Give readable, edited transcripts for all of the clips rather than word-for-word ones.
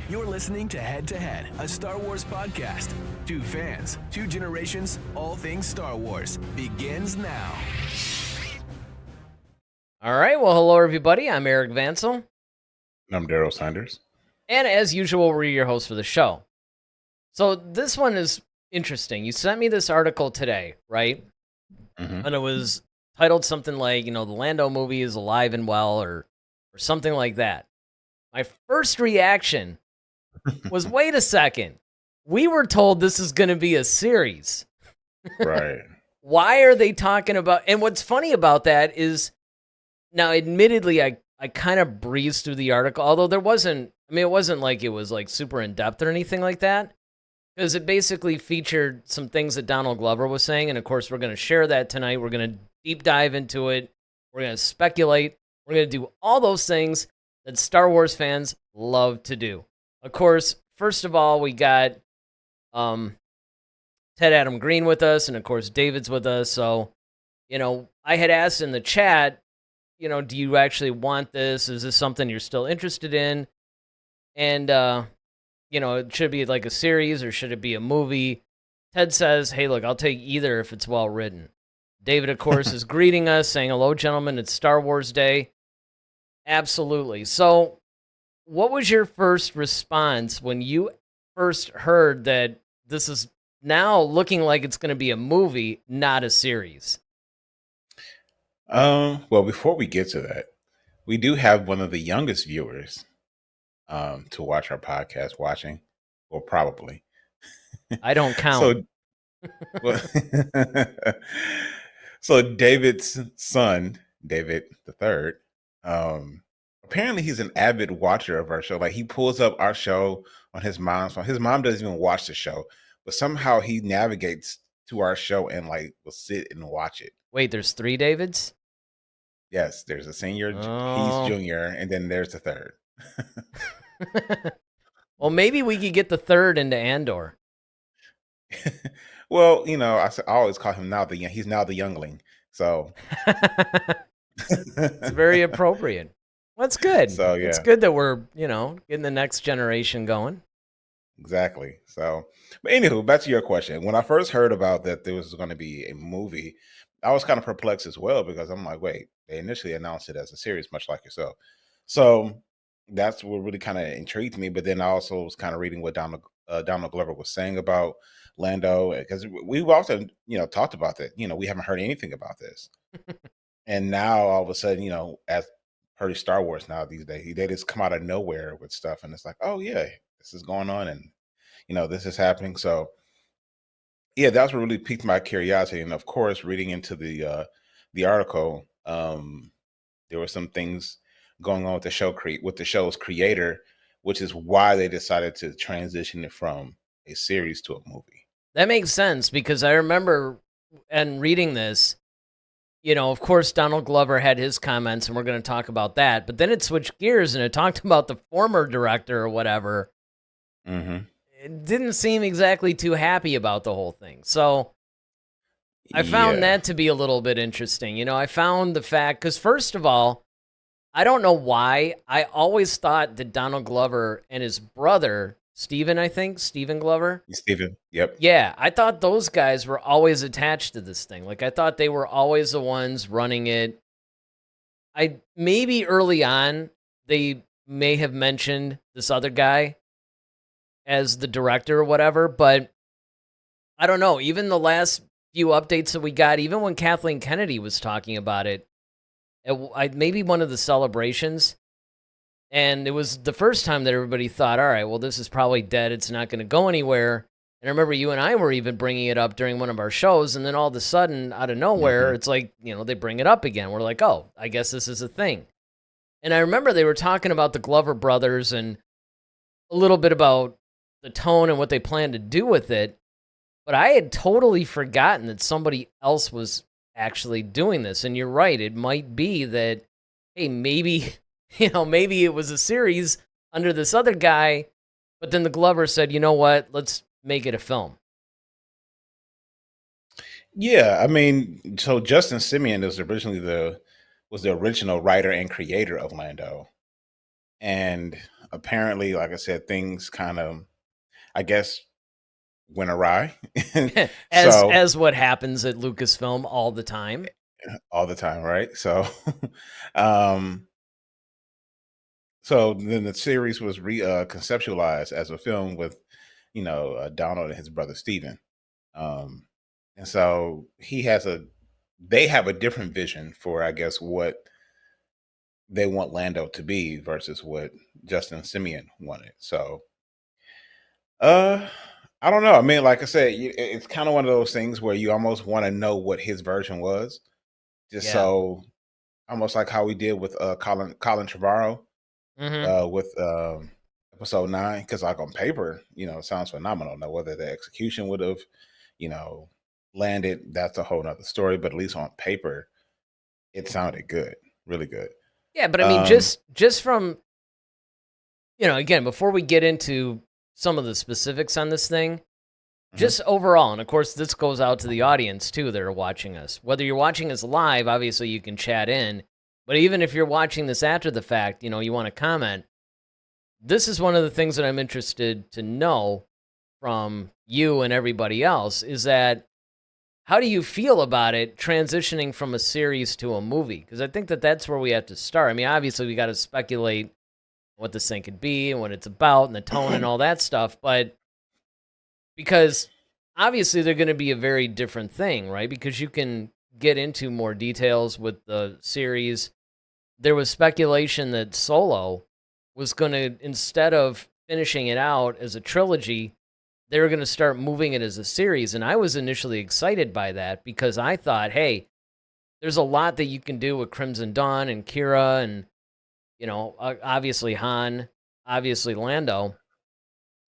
You're listening to Head to Head, a Star Wars podcast. Two fans, two generations, all things Star Wars begins now. All right, well, hello, everybody. I'm Eric Vansel. I'm Daryl Sanders. And as usual, we're your hosts for the show. So this one is interesting. You sent me this article today, right? Mm-hmm. And it was titled something like, the Lando movie is alive and well, or something like that. My first reaction was, wait a second. We were told this is going to be a series. Right. Why are they talking about... And what's funny about that is, now, admittedly, I kind of breezed through the article, although there wasn't... it wasn't like it was like super in-depth or anything like that, because it basically featured some things that Donald Glover was saying, and of course, we're going to share that tonight. We're going to deep dive into it. We're going to speculate. We're going to do all those things that Star Wars fans love to do. Of course, first of all, we got Ted Adam Green with us, and of course, David's with us. So, I had asked in the chat, do you actually want this? Is this something you're still interested in? And, it should be like a series or should it be a movie? Ted says, hey, look, I'll take either if it's well written. David, of course, is greeting us, saying, hello, gentlemen, it's Star Wars Day. Absolutely. So what was your first response when you first heard that this is now looking like it's going to be a movie, not a series? Well, before we get to that, we do have one of the youngest viewers to watch our podcast watching, or probably. I don't count. So David's son, David the third, apparently he's an avid watcher of our show. Like, he pulls up our show on his mom's phone. His mom doesn't even watch the show, but somehow he navigates to our show and will sit and watch it. Wait, there's 3 Davids? Yes, there's a senior, he's junior, and then there's the third. Well, maybe we could get the third into Andor. Well, I always call him he's now the youngling. So it's very appropriate. Well, that's good. So yeah, it's good that we're, getting the next generation going. Exactly. So, but anywho, back to your question. When I first heard about that there was going to be a movie, I was kind of perplexed as well, because I'm like, wait, they initially announced it as a series, much like yourself. So that's what really kind of intrigued me. But then I also was kind of reading what Donald Glover was saying about Lando, because we've often, talked about that. We haven't heard anything about this. And now all of a sudden, as per Star Wars now these days, they just come out of nowhere with stuff. And it's like, oh yeah, this is going on, and this is happening. So yeah, that's what really piqued my curiosity. And of course, reading into the article, there were some things going on with the show with the show's creator, which is why they decided to transition it from a series to a movie. That makes sense, because I remember and reading this, of course, Donald Glover had his comments, and we're going to talk about that. But then it switched gears, and it talked about the former director or whatever. Mm-hmm. It didn't seem exactly too happy about the whole thing. So I found that to be a little bit interesting. I found the fact, because first of all, I don't know why, I always thought that Donald Glover and his brother, Steven Glover. Steven, yep. Yeah, I thought those guys were always attached to this thing. Like, I thought they were always the ones running it. Maybe early on, they may have mentioned this other guy as the director or whatever, but I don't know. Even the last few updates that we got, even when Kathleen Kennedy was talking about it, maybe one of the celebrations, and it was the first time that everybody thought, all right, well, this is probably dead. It's not going to go anywhere. And I remember you and I were even bringing it up during one of our shows, and then all of a sudden, out of nowhere, It's like, they bring it up again. We're like, oh, I guess this is a thing. And I remember they were talking about the Glover brothers and a little bit about the tone and what they plan to do with it. But I had totally forgotten that somebody else was actually doing this. And you're right. It might be that, hey, maybe, maybe it was a series under this other guy, but then the Glover said, you know what, let's make it a film. Yeah, so Justin Simeon was originally the original writer and creator of Lando. And apparently, like I said, things kind of, I guess, went awry. as So as what happens at Lucasfilm all the time. all the time, right? So, um, so then the series was conceptualized as a film with, Donald and his brother Steven. Um, and so they have a different vision for, I guess, what they want Lando to be versus what Justin Simeon wanted. So, uh, I don't know. I mean, like I said, it's kind of one of those things where you almost want to know what his version was, just Yeah. so almost like how we did with Colin Trevorrow Hmm. with episode 9, because like on paper, it sounds phenomenal. Now whether the execution would have, you know, landed, that's a whole nother story. But at least on paper, it sounded good, really good. Yeah, but I mean, Um, just from again, before we get into some of the specifics on this thing, mhm. just overall, and of course, this goes out to the audience too that are watching us. Whether you're watching us live, obviously you can chat in, but even if you're watching this after the fact, you want to comment. This is one of the things that I'm interested to know from you and everybody else is that how do you feel about it transitioning from a series to a movie? Because I think that that's where we have to start. I mean, obviously, we got to speculate what this thing could be and what it's about and the tone and all that stuff, but because obviously they're going to be a very different thing, right? Because you can get into more details with the series. There was speculation that Solo was going to, instead of finishing it out as a trilogy, they were going to start moving it as a series. And I was initially excited by that because I thought, hey, there's a lot that you can do with Crimson Dawn and Kira and, obviously Han, obviously Lando,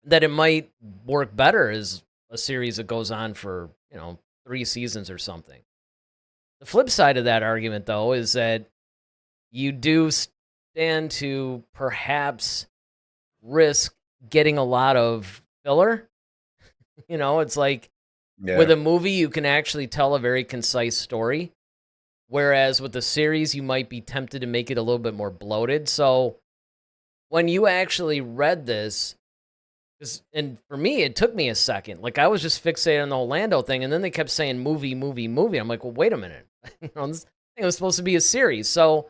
that it might work better as a series that goes on for, 3 seasons or something. The flip side of that argument, though, is that you do stand to perhaps risk getting a lot of filler. It's like with yeah, a movie, you can actually tell a very concise story. Whereas with the series, you might be tempted to make it a little bit more bloated. So when you actually read this, and for me, it took me a second. Like I was just fixated on the whole Lando thing, and then they kept saying movie, movie, movie. I'm like, well, wait a minute. This thing was supposed to be a series. So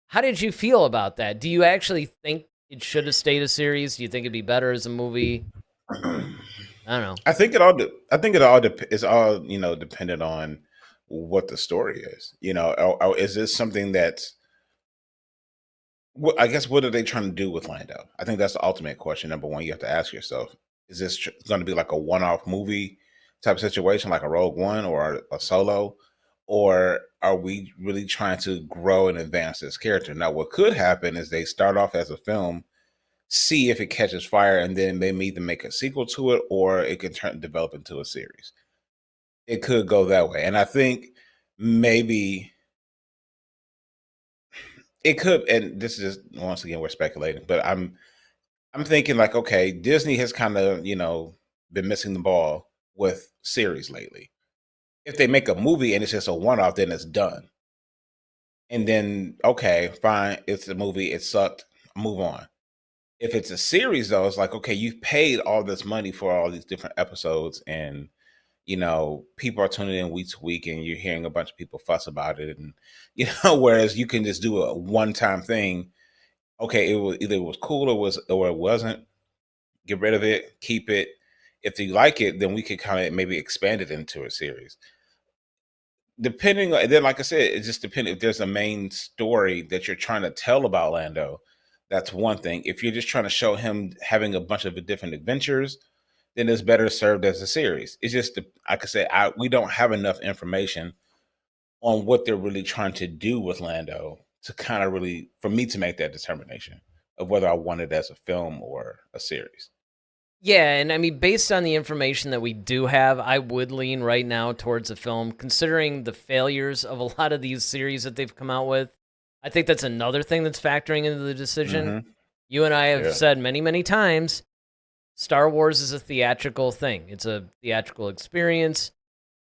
how did you feel about that? Do you actually think it should have stayed a series? Do you think it'd be better as a movie? I don't know. I think it all. I think it all is all dependent on what the story is. Is this something that's I guess what are they trying to do with Lando? I think that's the ultimate question. Number one, you have to ask yourself: is this going to be like a one-off movie type of situation, like a Rogue One or a Solo, or are we really trying to grow and advance this character? Now, what could happen is they start off as a film, see if it catches fire, and then they either make a sequel to it or it can develop into a series. It could go that way, and I think maybe it could. And this is just, once again, we're speculating, but I'm thinking like, okay, Disney has kind of, been missing the ball with series lately. If they make a movie and it's just a one-off, then it's done. And then, okay, fine, it's a movie, it sucked, move on. If it's a series though, it's like, okay, you've paid all this money for all these different episodes, and people are tuning in week to week, and you're hearing a bunch of people fuss about it, and whereas you can just do a one-time thing. Okay, it was cool or it wasn't. Get rid of it, keep it. If you like it, then we could kind of maybe expand it into a series. Depending on, then like I said, it just depends if there's a main story that you're trying to tell about Lando. That's one thing. If you're just trying to show him having a bunch of different adventures, then it's better served as a series. It's just, like I said, we don't have enough information on what they're really trying to do with Lando to kind of really, for me to make that determination of whether I want it as a film or a series. Yeah, and I mean, based on the information that we do have, I would lean right now towards a film, considering the failures of a lot of these series that they've come out with. I think that's another thing that's factoring into the decision. Hmm. You and I have Yeah. said many, many times Star Wars is a theatrical thing, it's a theatrical experience.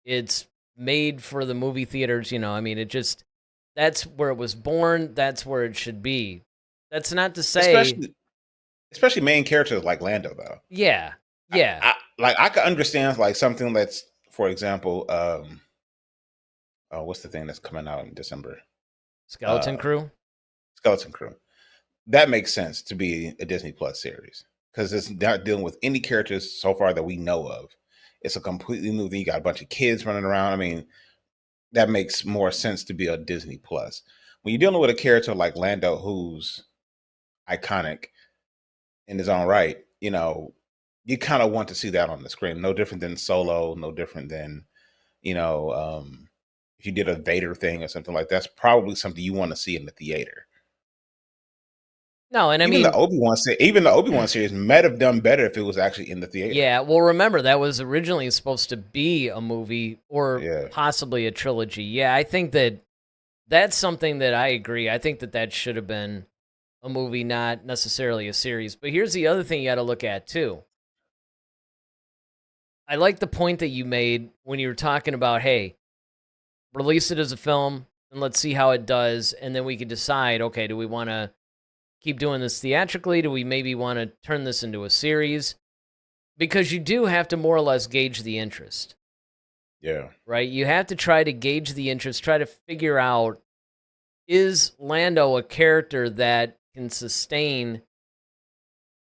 It's made for the movie theaters, I mean, that's where it was born, that's where it should be. That's not to say Especially. especially main characters like Lando, though. Yeah, yeah. I could understand like something that's, for example, what's the thing that's coming out in December? Skeleton Uh, Crew. Skeleton Crew. That makes sense to be a Disney Plus series because it's not dealing with any characters so far that we know of. It's a completely new thing. You got a bunch of kids running around. I mean, that makes more sense to be a Disney Plus. When you're dealing with a character like Lando, who's iconic in his own right, you kind of want to see that on the screen. No different than Solo. No different than if you did a Vader thing or something like that's probably something you want to see in the theater. No, and I Even the mean, Obi-Wan series might have done better if it was actually in the theater. yeah. Well, remember that was originally supposed to be a movie or Yeah. possibly a trilogy. Yeah, I think that that's something that I agree. I think that that should have been a movie, not necessarily a series. But here's the other thing you got to look at too. I like the point that you made when you were talking about, hey, release it as a film and let's see how it does, and then we can decide, okay, do we want to keep doing this theatrically? Do we maybe want to turn this into a series? Because you do have to more or less gauge the interest, Yeah. right? You have to try to gauge the interest, try to figure out, is Lando a character that can sustain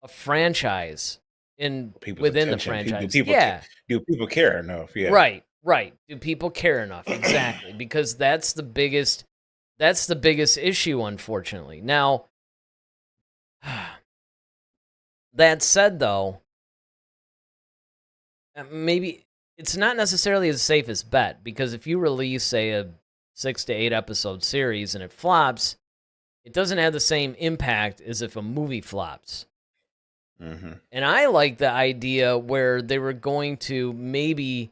a franchise People's within the attention. franchise? Yeah. Do people care enough? Yeah. Right, right. Do people care enough? Exactly, because that's the biggest issue, unfortunately. Now, that said, though, maybe it's not necessarily the safest bet, because if you release, say, a 6 to 8 episode series and it flops, it doesn't have the same impact as if a movie flops. Mm-hmm. And I like the idea where they were going to maybe,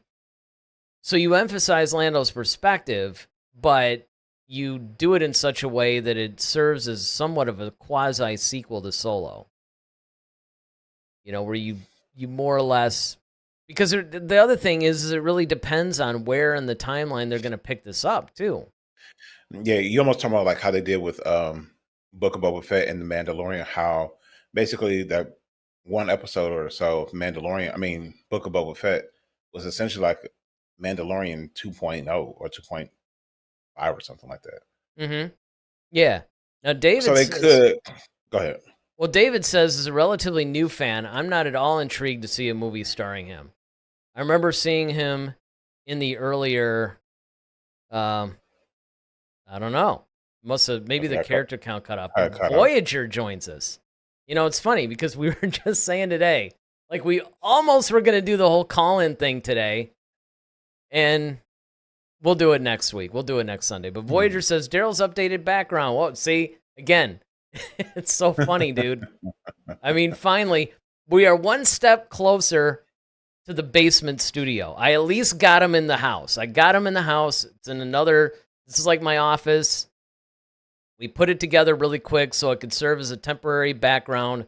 so you emphasize Lando's perspective, but you do it in such a way that it serves as somewhat of a quasi sequel to Solo. Where you more or less, because the other thing is it really depends on where in the timeline they're going to pick this up too. Yeah, you almost talking about like how they did with Book of Boba Fett and The Mandalorian, how basically that one episode or so of Book of Boba Fett was essentially like Mandalorian 2.0 or 2.5 or something like that. Mm-hmm. Yeah. Now, David So they could go ahead. Well, David says, as a relatively new fan, I'm not at all intrigued to see a movie starring him. I remember seeing him in the earlier, I don't know, must have, maybe the character count cut up. Voyager joins us. It's funny because we were just saying today, like we almost were going to do the whole call-in thing today, and we'll do it next week. We'll do it next Sunday. But Voyager says, Daryl's updated background. Well, see, again, it's so funny, dude. I mean, finally, we are one step closer to the basement studio. I at least got him in the house. It's in this is like my office. We put it together really quick so it could serve as a temporary background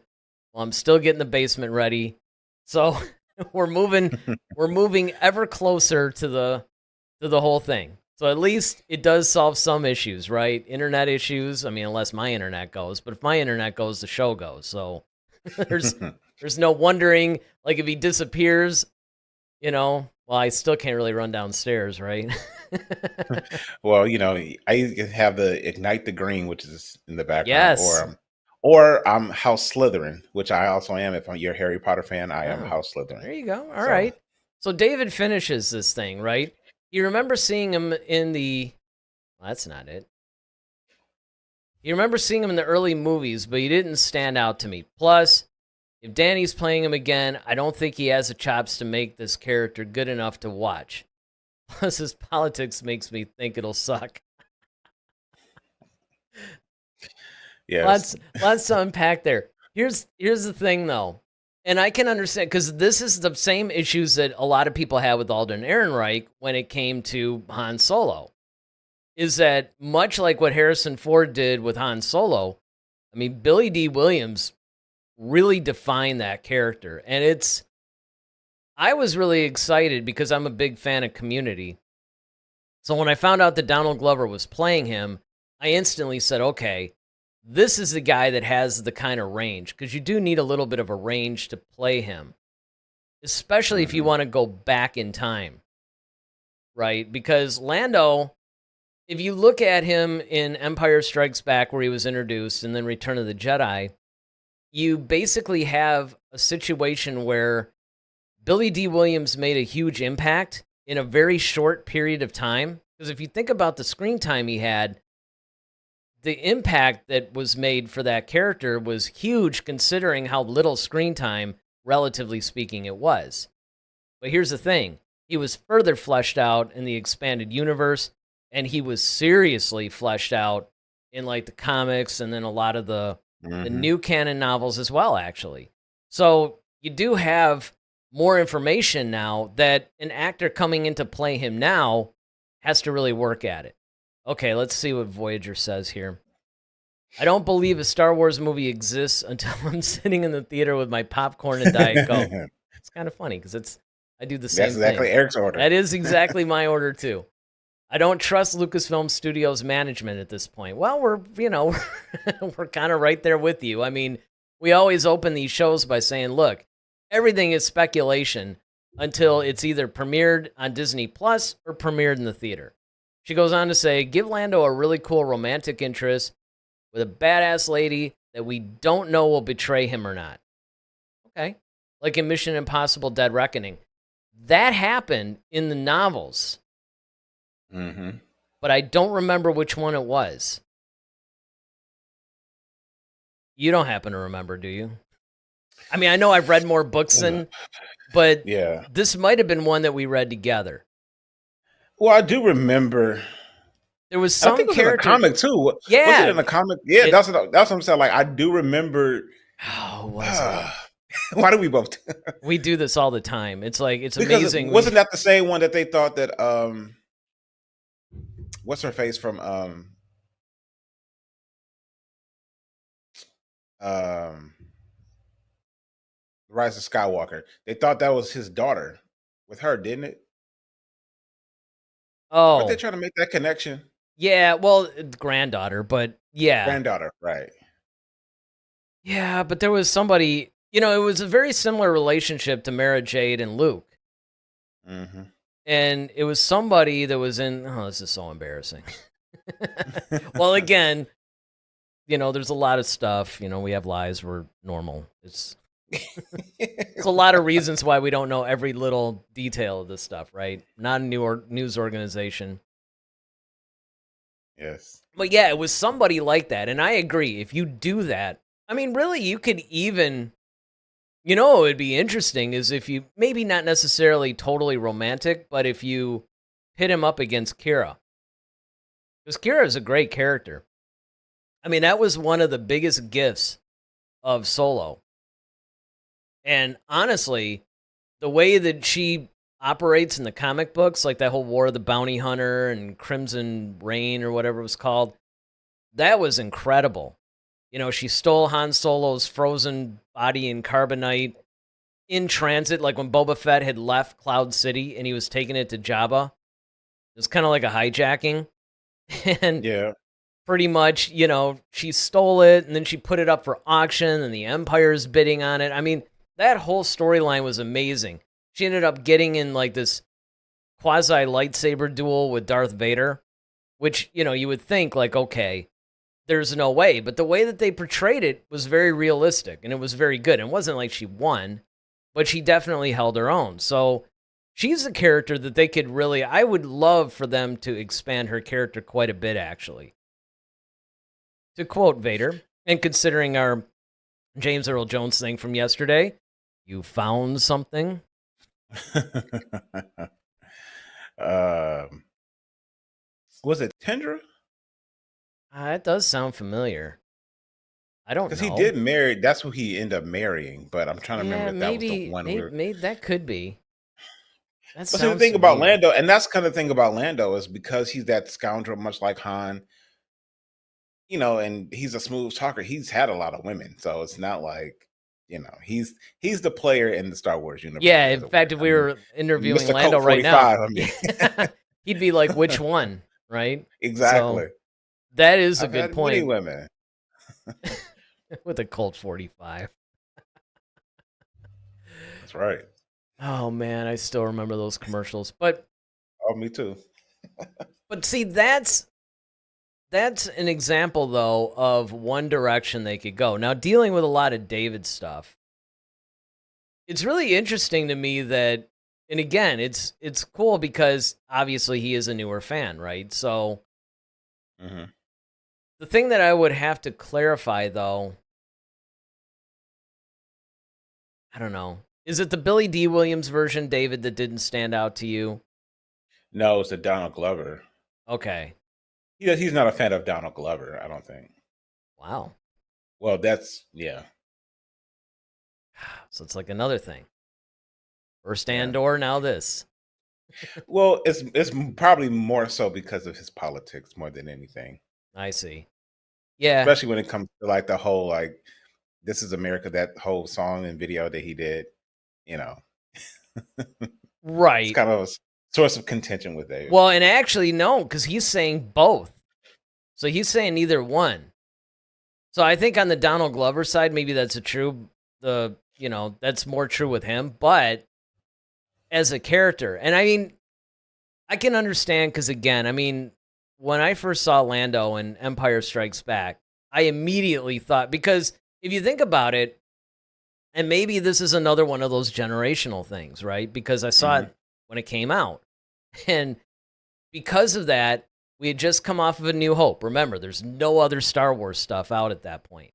while I'm still getting the basement ready. So we're moving ever closer to the whole thing. So at least it does solve some issues, right? Internet issues. I mean, unless my internet goes, but if my internet goes, the show goes. So there's no wondering, like if he disappears, well, I still can't really run downstairs, right? Well, I have the Ignite the Green, which is in the background. Yes. Or I'm House Slytherin, which I also am. If you're a Harry Potter fan, I am House Slytherin. There you go. All right. So David finishes this thing, right? You remember seeing him in well, that's not it. You remember seeing him in the early movies, but he didn't stand out to me. Plus, if Danny's playing him again, I don't think he has the chops to make this character good enough to watch. Plus, his politics makes me think it'll suck. Yes. Lots to unpack there. Here's the thing, though. And I can understand, because this is the same issues that a lot of people had with Alden Ehrenreich when it came to Han Solo. Is that much like what Harrison Ford did with Han Solo, I mean, Billy D. Williams really defined that character. And I was really excited because I'm a big fan of Community. So when I found out that Donald Glover was playing him, I instantly said, okay, This is the guy that has the kind of range, because you do need a little bit of a range to play him, especially if you want to go back in time, right? Because Lando, if you look at him in Empire Strikes Back, where he was introduced, and then Return of the Jedi, you basically have a situation where Billy D. Williams made a huge impact in a very short period of time. Because if you think about the screen time he had, the impact that was made for that character was huge, considering how little screen time, relatively speaking, it was. But here's the thing. He was further fleshed out in the expanded universe, and he was seriously fleshed out in like the comics and then a lot of the new canon novels as well, actually. So you do have more information now that an actor coming in to play him now has to really work at it. Okay, let's see what Voyager says here. I don't believe a Star Wars movie exists until I'm sitting in the theater with my popcorn and Diet Coke. It's kind of funny because I do the same thing. That's exactly Eric's order. That is exactly my order too. I don't trust Lucasfilm Studios management at this point. Well, we're kind of right there with you. I mean, we always open these shows by saying, look, everything is speculation until it's either premiered on Disney Plus or premiered in the theater. She goes on to say, give Lando a really cool romantic interest with a badass lady that we don't know will betray him or not. Okay. Like in Mission Impossible Dead Reckoning. That happened in the novels. But I don't remember which one it was. You don't happen to remember, do you? I mean, I know I've read more books than, but yeah, this might have been one that we read together. Well, I do remember. There was some character in the comic too. Yeah, was it in the comic? Yeah, that's what I'm saying. Like, I do remember. Oh, was it? Why do we both? We do this all the time. It's like it's because amazing. Wasn't that the same one that they thought that what's her face from Rise of Skywalker? They thought that was his daughter with her, didn't it? Oh, aren't they trying to make that connection? Yeah, well, granddaughter, but yeah, granddaughter, right? Yeah, but there was somebody. It was a very similar relationship to Mara Jade and Luke. And it was somebody that was in. Oh, this is so embarrassing. Well, again, there's a lot of stuff. We have lives. We're normal. It's a lot of reasons why we don't know every little detail of this stuff, right? Not a news organization. Yes. But yeah, it was somebody like that. And I agree. If you do that, I mean, really, you could even, what would be interesting is if you, maybe not necessarily totally romantic, but if you pit him up against Kira. Because Kira is a great character. I mean, that was one of the biggest gifts of Solo. And honestly, the way that she operates in the comic books, like that whole War of the Bounty Hunter and Crimson Reign or whatever it was called, that was incredible. She stole Han Solo's frozen body in carbonite in transit, like when Boba Fett had left Cloud City and he was taking it to Jabba. It was kind of like a hijacking. And yeah, pretty much, she stole it and then she put it up for auction and the Empire's bidding on it. I mean, that whole storyline was amazing. She ended up getting in like this quasi lightsaber duel with Darth Vader, which, you would think like, okay, there's no way. But the way that they portrayed it was very realistic and it was very good. It wasn't like she won, but she definitely held her own. So she's a character that they could really, I would love for them to expand her character quite a bit, actually. To quote Vader, and considering our James Earl Jones thing from yesterday, you found something? Was it Tendra? It does sound familiar. I don't know. Because he did marry, that's who he ended up marrying, but I'm trying to remember if that was the one. Maybe that could be. But see, the thing about Lando, and that's kind of the thing about Lando, is because he's that scoundrel, much like Han, and he's a smooth talker. He's had a lot of women, so it's not like, he's the player in the Star Wars universe. Yeah, in fact, if we were interviewing Mr. Lando right now, he'd be like, which one, right? Exactly. So, that is a good point. Many women. with a Colt 45. That's right. Oh man, I still remember those commercials. But Oh, me too. see, that's an example though of one direction they could go. Now, dealing with a lot of David stuff, it's really interesting to me that, and again, it's cool because obviously he is a newer fan, right? So Hmm. the thing that I would have to clarify though, I don't know, is it the Billy D. Williams version, David, that didn't stand out to you? No, it's a Donald Glover. Okay, He's not a fan of Donald Glover, I don't think. wow. Well, that's yeah, So it's like another thing. First yeah. Andor, now this. Well, it's probably more so because of his politics more than anything. I see. Yeah, Especially when it comes to like the whole like "This Is America," that whole song and video that he did. You know, it's right. kind of a source of contention with David. Well, and actually, no, because he's saying both. So he's saying neither one. So I think on the Donald Glover side, maybe that's that's more true with him. But as a character, and I mean, I can understand because again, I mean, when I first saw Lando in Empire Strikes Back, I immediately thought, because if you think about it, and maybe this is another one of those generational things, right? Because I saw Hmm. it when it came out. And because of that, we had just come off of A New Hope. Remember, there's no other Star Wars stuff out at that point.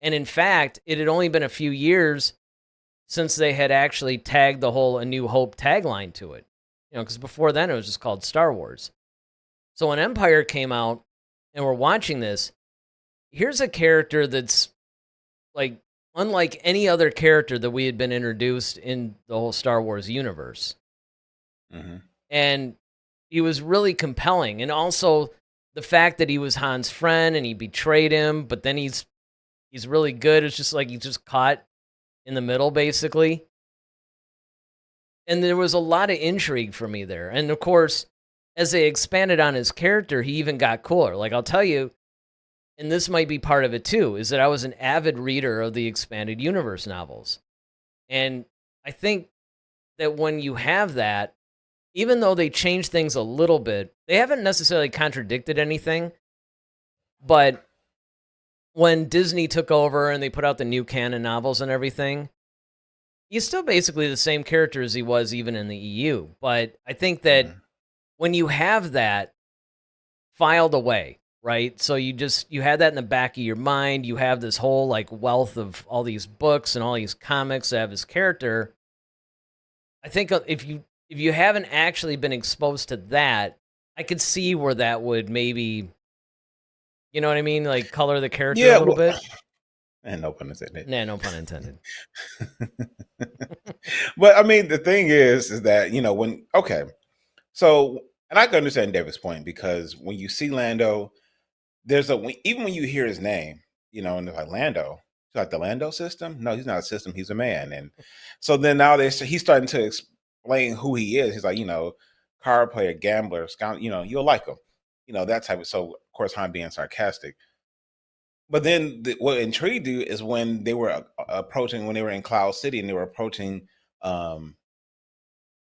And in fact, it had only been a few years since they had actually tagged the whole A New Hope tagline to it. Because before then it was just called Star Wars. So when Empire came out and we're watching this, here's a character that's like unlike any other character that we had been introduced in the whole Star Wars universe. Hmm. And he was really compelling. And also the fact that he was Han's friend and he betrayed him, but then he's really good. It's just like he's just caught in the middle, basically. And there was a lot of intrigue for me there. And of course, as they expanded on his character, he even got cooler. Like I'll tell you, and this might be part of it too, is that I was an avid reader of the expanded universe novels. And I think that when you have that, even though they changed things a little bit, they haven't necessarily contradicted anything. But when Disney took over and they put out the new canon novels and everything, he's still basically the same character as he was even in the EU. But I think that Hmm. when you have that filed away, right? So you had that in the back of your mind. You have this whole like wealth of all these books and all these comics that have his character. I think if you haven't actually been exposed to that, I could see where that would maybe, you know what I mean, like color the character a Yeah, little well, bit. and no pun intended. Nah, no pun intended. But I mean, the thing is that when okay, so and I can understand David's point because when you see Lando, even when you hear his name, and it's like Lando, it's like the Lando system. No, he's not a system; he's a man. And so then now he's starting to explain who he is. He's like, card player, gambler, scout. You'll like him. That type of. So of course, Han being sarcastic. But then what intrigued you is when they were approaching, when they were in Cloud City and they were approaching um,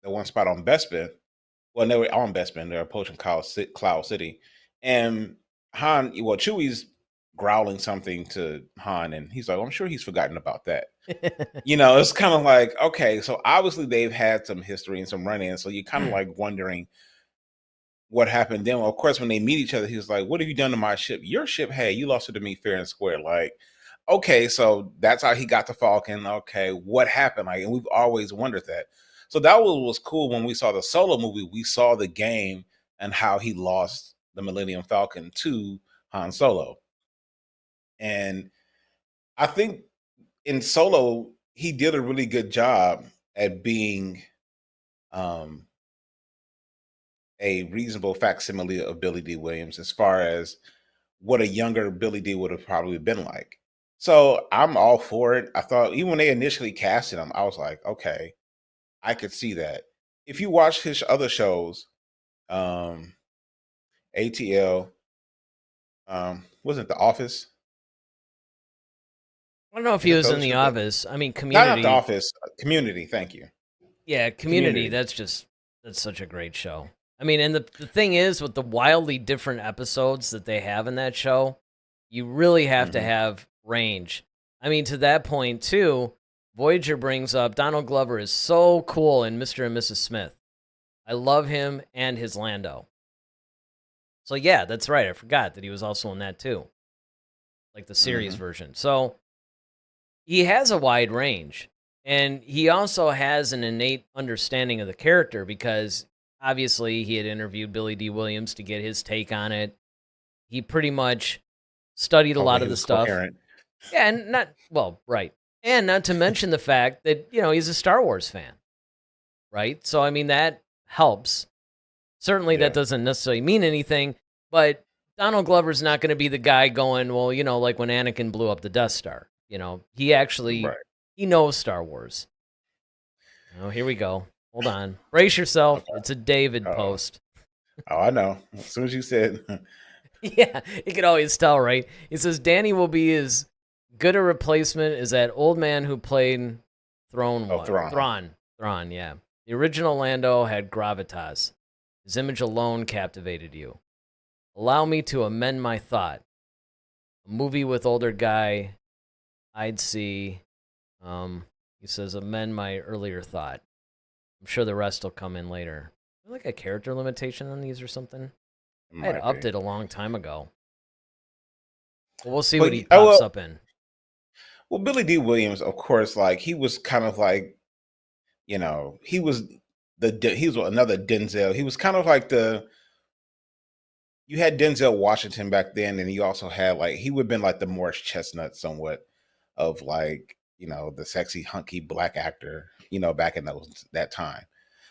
the one spot on Bespin. Well, they were on Bespin. They're approaching Cloud City, and Chewie's growling something to Han, and he's like, "I'm sure he's forgotten about that." It's kind of like, okay, so obviously they've had some history and some run-ins, so you're kind of like wondering what happened then. Well, of course, when they meet each other, he was like, "What have you done to my ship? Your ship, hey, you lost it to me fair and square." Like, okay, so that's how he got the Falcon. Okay, what happened? Like, and we've always wondered that. So that was cool when we saw the Solo movie. We saw the game and how he lost the Millennium Falcon to Han Solo. And I think in Solo, he did a really good job at being um, a reasonable facsimile of Billy D. Williams as far as what a younger Billy D would have probably been like. So I'm all for it. I thought even when they initially casted him, I was like, okay, I could see that. If you watch his other shows, um, ATL, wasn't The Office? I don't know if Is he it was in The Fellowship? Office. I mean, Not The Community. Office. Community. Thank you. Yeah, Community. Community. That's such a great show. I mean, and the thing is, with the wildly different episodes that they have in that show, you really have to Hmm. have range. I mean, to that point too, Voyager brings up Donald Glover is so cool in Mr. and Mrs. Smith. I love him and his Lando. So yeah, that's right. I forgot that he was also in that too, like the series Hmm. version. So he has a wide range, and he also has an innate understanding of the character because obviously he had interviewed Billy D. Williams to get his take on it. He pretty much studied a Hopefully lot he of the was stuff. coherent. Yeah, and not well, right. And not to mention the fact that, he's a Star Wars fan, right? So I mean that helps. Certainly that Yeah. doesn't necessarily mean anything, but Donald Glover's not going to be the guy going, well, like when Anakin blew up the Death Star. He actually Right. he knows Star Wars. Oh, here we go. Hold on. Brace yourself. Okay. It's a David Oh. post. Oh, I know. As soon as you said, Yeah, you can always tell, right? It says Danny will be as good a replacement as that old man who played oh, Thrawn. Thrawn, yeah. The original Lando had gravitas. His image alone captivated you. Allow me to amend my thought. A movie with older guy, I'd see. He says, amend my earlier thought. I'm sure the rest will come in later. Is there like a character limitation on these or something? I had Might upped be. it a long time ago. But we'll see But what he oh pops up in. well, Billy D. Williams, of course, like he was kind of like, he was he was another Denzel. He was kind of like you had Denzel Washington back then, and you also had like he would have been like the Morris Chestnut somewhat of like, the sexy hunky black actor, back in that time.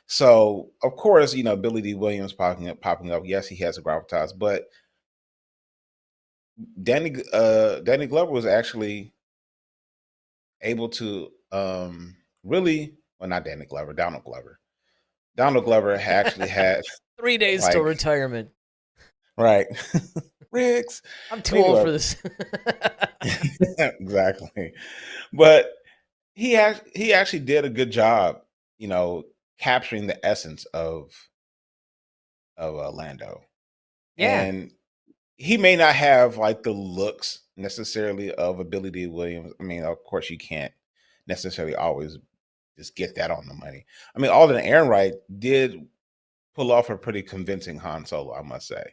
So of course, Billy D. Williams popping up. Yes, he has a gravitas, but Danny Glover was actually able to really, well, not Danny Glover, Donald Glover. Donald Glover actually had 3 days till like, retirement. right. Riggs. I'm too old Anyway, for this. exactly. But he actually did a good job, capturing the essence of Lando. Yeah. And he may not have like the looks necessarily of a Billy D. Williams. I mean, of course, you can't necessarily always just get that on the money. I mean, Alden Ehrenreich did pull off a pretty convincing Han Solo, I must say.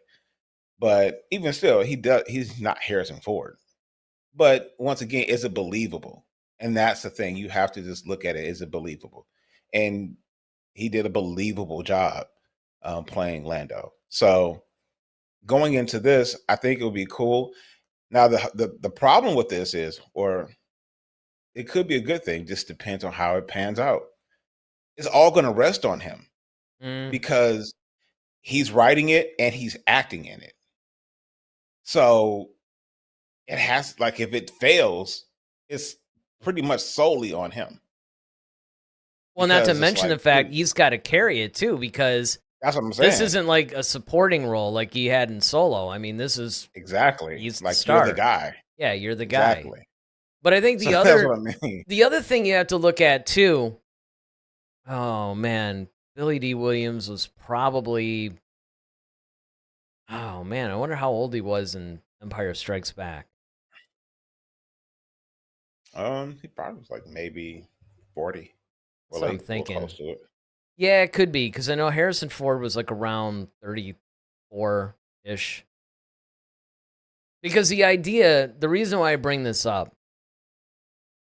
But even still, he's not Harrison Ford. But once again, is it believable? And that's the thing. You have to just look at it. Is it believable? And he did a believable job playing Lando. So going into this, I think it would be cool. Now, the problem with this is, or it could be a good thing, just depends on how it pans out. It's all going to rest on him Mm. because he's writing it and he's acting in it. So it has, like, if it fails, it's pretty much solely on him. Well, not to Because it's mention the like, fact dude, he's got to carry it too, because that's what I'm this saying. isn't like a supporting role like he had in Solo. I mean, this is Exactly. he's the Like, you're star. the guy. Yeah, you're the guy. Exactly. But I think So the that's what other I mean. the other thing you have to look at too. Oh man, Billy D. Williams was probably. Oh man, I wonder how old he was in Empire Strikes Back. He probably was like maybe 40 or That's what I'm like or thinking. close to it. Yeah, it could be because I know Harrison Ford was like around 34 ish. Because the reason why I bring this up,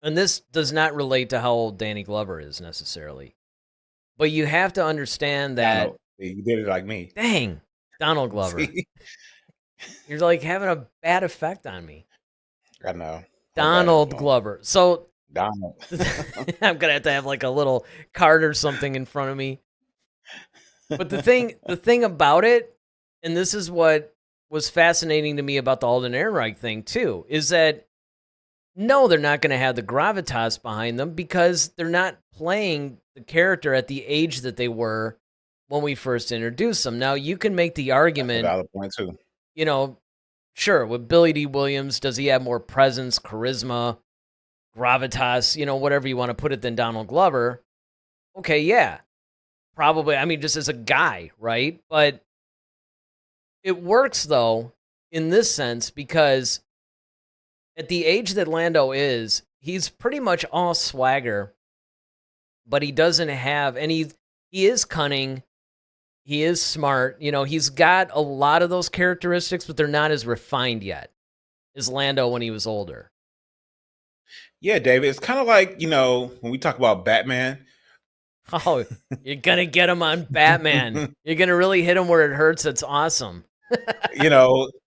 and this does not relate to how old Danny Glover is necessarily, but you have to understand I that, know. You did it like me. dang, Donald Glover, See? you're like having a bad effect on me. I know. A bad Donald influence. Glover. So Donald. I'm gonna have to have like a little card or something in front of me. But the thing about it, and this is what was fascinating to me about the Alden Ehrenreich thing too, is that no, they're not going to have the gravitas behind them because they're not playing the character at the age that they were when we first introduced them. Now you can make the That's a argument, valid point too. sure, with Billy D. Williams, does he have more presence, charisma? gravitas, whatever you want to put it, than Donald Glover. Okay, yeah, probably. I mean, just as a guy, right? But it works though in this sense because at the age that Lando is, he's pretty much all swagger, but he doesn't have any. He is cunning. He is smart. He's got a lot of those characteristics, but they're not as refined yet as Lando when he was older. Yeah, David, it's kind of like, when we talk about Batman. Oh, you're going to get him on Batman. You're going to really hit him where it hurts. That's awesome.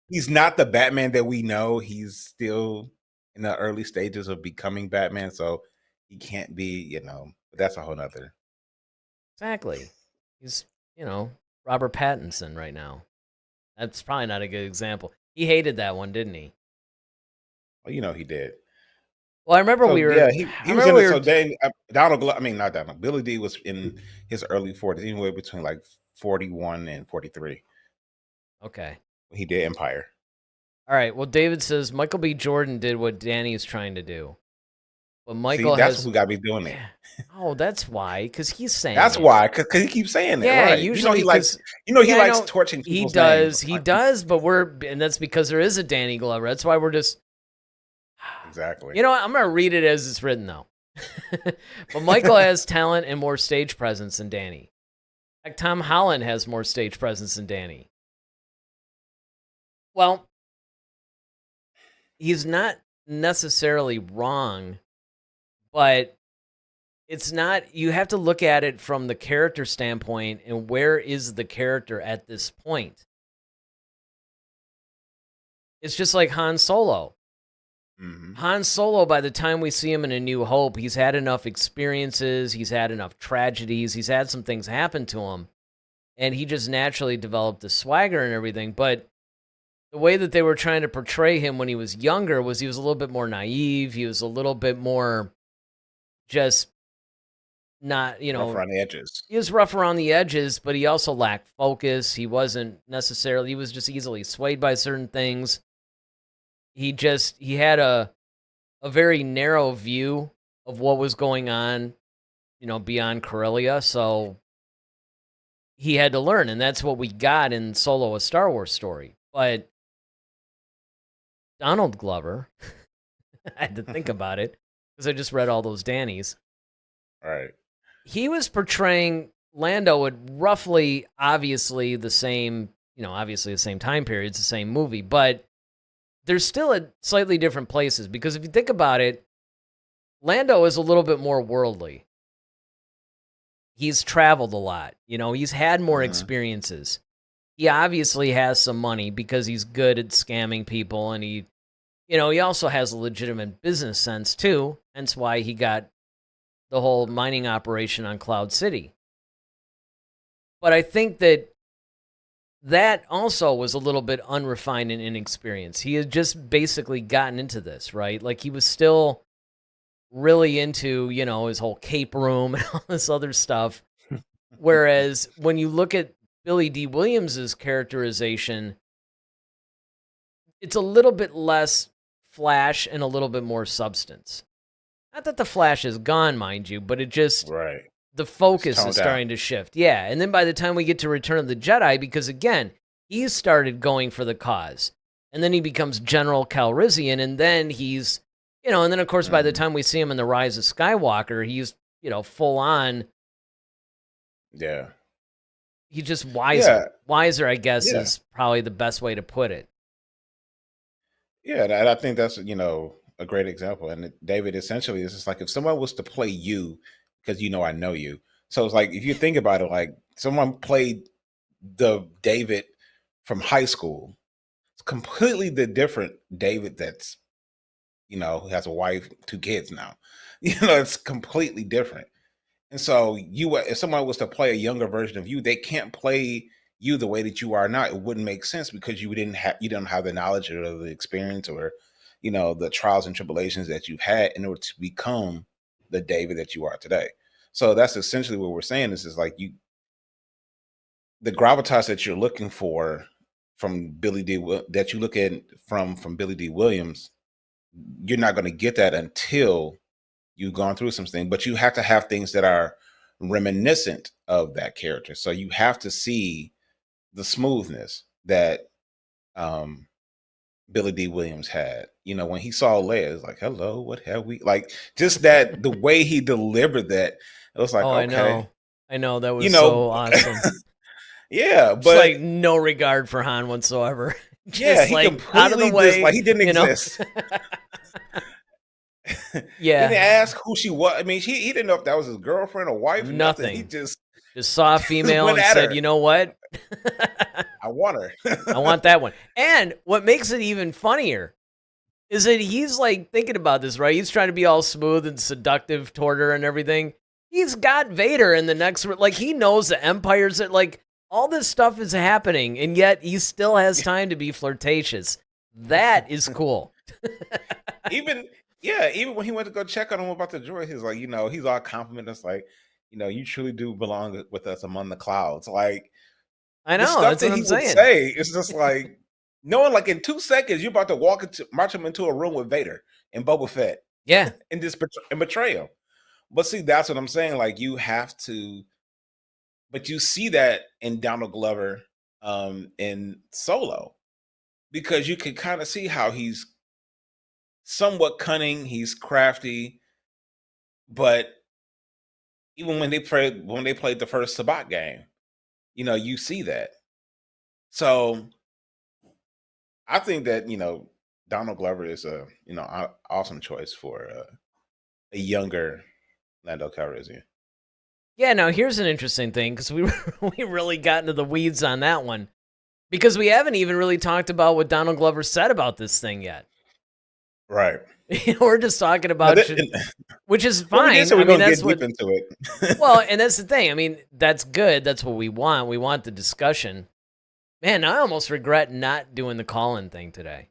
He's not the Batman that we know. He's still in the early stages of becoming Batman, so he can't be, but that's a whole nother. Exactly. He's, Robert Pattinson right now. That's probably not a good example. He hated that one, didn't he? Well, he did. Well, I remember So, we were. yeah, he was in it. So Billy D was in his early 40s, anywhere between like 41 and 43. Okay. He did Empire. All right. Well, David says Michael B. Jordan did what Danny is trying to do. But Michael that's who got me doing it. Oh, that's why. Because he's saying that's why. Because he keeps saying it. Yeah, right. usually he likes. He likes torching people's names. He does. But and that's because there is a Danny Glover. That's why we're just. Exactly. I'm going to read it as it's written, though. But Michael has talent and more stage presence than Danny. Like Tom Holland has more stage presence than Danny. Well, he's not necessarily wrong, but it's not. You have to look at it from the character standpoint, and where is the character at this point? It's just like Han Solo. Mm-hmm. Han Solo, by the time we see him in A New Hope, he's had enough experiences, he's had enough tragedies, he's had some things happen to him, and he just naturally developed the swagger and everything. But the way that they were trying to portray him when he was younger was he was a little bit more naive, he was a little bit more just not, rough around the edges. He was rough around the edges, but he also lacked focus. He wasn't necessarily, he was just easily swayed by certain things. He had a very narrow view of what was going on, beyond Corellia. So he had to learn, and that's what we got in Solo: A Star Wars Story. But Donald Glover, I had to think about it because I just read all those Dannies. Right. He was portraying Lando at roughly, obviously the same time periods, the same movie, but there's still at slightly different places, because if you think about it, Lando is a little bit more worldly. He's traveled a lot. He's had more experiences. He obviously has some money because he's good at scamming people, and he also has a legitimate business sense too, hence why he got the whole mining operation on Cloud City. But I think that also was a little bit unrefined and inexperienced. He had just basically gotten into this, right? Like, he was still really into, his whole cape room and all this other stuff. Whereas when you look at Billy D. Williams's characterization, it's a little bit less flash and a little bit more substance. Not that the flash is gone, mind you, but it just... Right. The focus is starting to shift. Yeah, and then by the time we get to Return of the Jedi, because again, he started going for the cause. And then he becomes General Calrissian, and then he's, and then of course by the time we see him in The Rise of Skywalker, he's, full on. Yeah. He's just wiser. Yeah. Wiser, I guess, is probably the best way to put it. Yeah, and I think that's, a great example. And David, essentially, it's just like if someone was to play you, because I know you. So it's like, if you think about it, like someone played the David from high school, it's completely the different David that's, has a wife, 2 kids now. It's completely different. And so if someone was to play a younger version of you, they can't play you the way that you are now. It wouldn't make sense because you don't have the knowledge or the experience or, the trials and tribulations that you've had in order to become the David that you are today. So that's essentially what we're saying. This is like the gravitas that you're looking for from Billy D. That you look at from Billy D. Williams you're not going to get that until you've gone through something. But you have to have things that are reminiscent of that character. So you have to see the smoothness that um, Billy D. Williams had. You know, when he saw Leia, it's like, "Hello, what have we?" Like just that the way he delivered that, it was like, Oh, okay, I know that you was know, so awesome. yeah, Just but like no regard for Han whatsoever. yeah, Just he like out of the completely just way, like he didn't you know. exist. Didn't Yeah, ask who she was. I mean, he didn't know if that was his girlfriend or wife or nothing. He nothing. just Just saw a just female went and at said, her. "You know what? I want her. I want that one." And what makes it even funnier is that he's like thinking about this, right? He's trying to be all smooth and seductive toward her and everything. He's got Vader in the next, like he knows the Empire's that like all this stuff is happening, and yet he still has time to be flirtatious. That is cool. Even even when he went to go check on him about the droid, he's like, he's all compliment us like, you truly do belong with us among the clouds. Like I the know, stuff that's that what he I'm would saying. say is just like knowing like in 2 seconds you're about to march him into a room with Vader and Boba Fett Yeah. and betray him. But see, that's what I'm saying. Like you have to, but you see that in Donald Glover in Solo because you can kind of see how he's somewhat cunning, he's crafty, but even when they played the first Sabacc game, you see that. So I think that Donald Glover is a awesome choice for a younger Lando Calrissian. Yeah, now here's an interesting thing because we really got into the weeds on that one because we haven't even really talked about what Donald Glover said about this thing yet. Right. We're just talking Now, about which is well, we did fine. say we're I mean, going to that's get what. deep into it. Well, and that's the thing. I mean, that's good. That's what we want. We want the discussion. Man, I almost regret not doing the call-in thing today.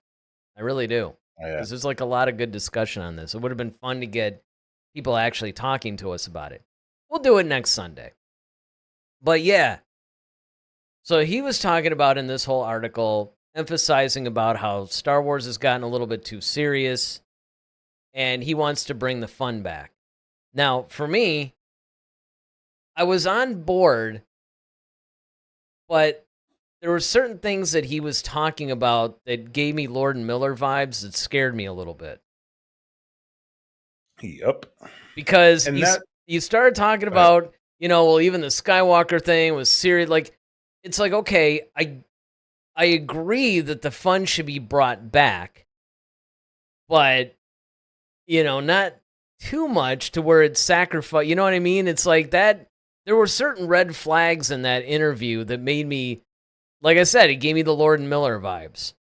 I really do. Oh, yeah. Because there's like a lot of good discussion on this. It would have been fun to get people actually talking to us about it. We'll do it next Sunday. But yeah. So he was talking about in this whole article, emphasizing about how Star Wars has gotten a little bit too serious, and he wants to bring the fun back. Now, for me, I was on board, but there were certain things that he was talking about that gave me Lord and Miller vibes that scared me a little bit. Yep. Because And you started talking about, well, even the Skywalker thing was serious. Like, it's like, okay, I agree that the fun should be brought back, but, not too much to where it's sacrificed. You know what I mean? It's like that. There were certain red flags in that interview that made me, like I said, it gave me the Lord and Miller vibes.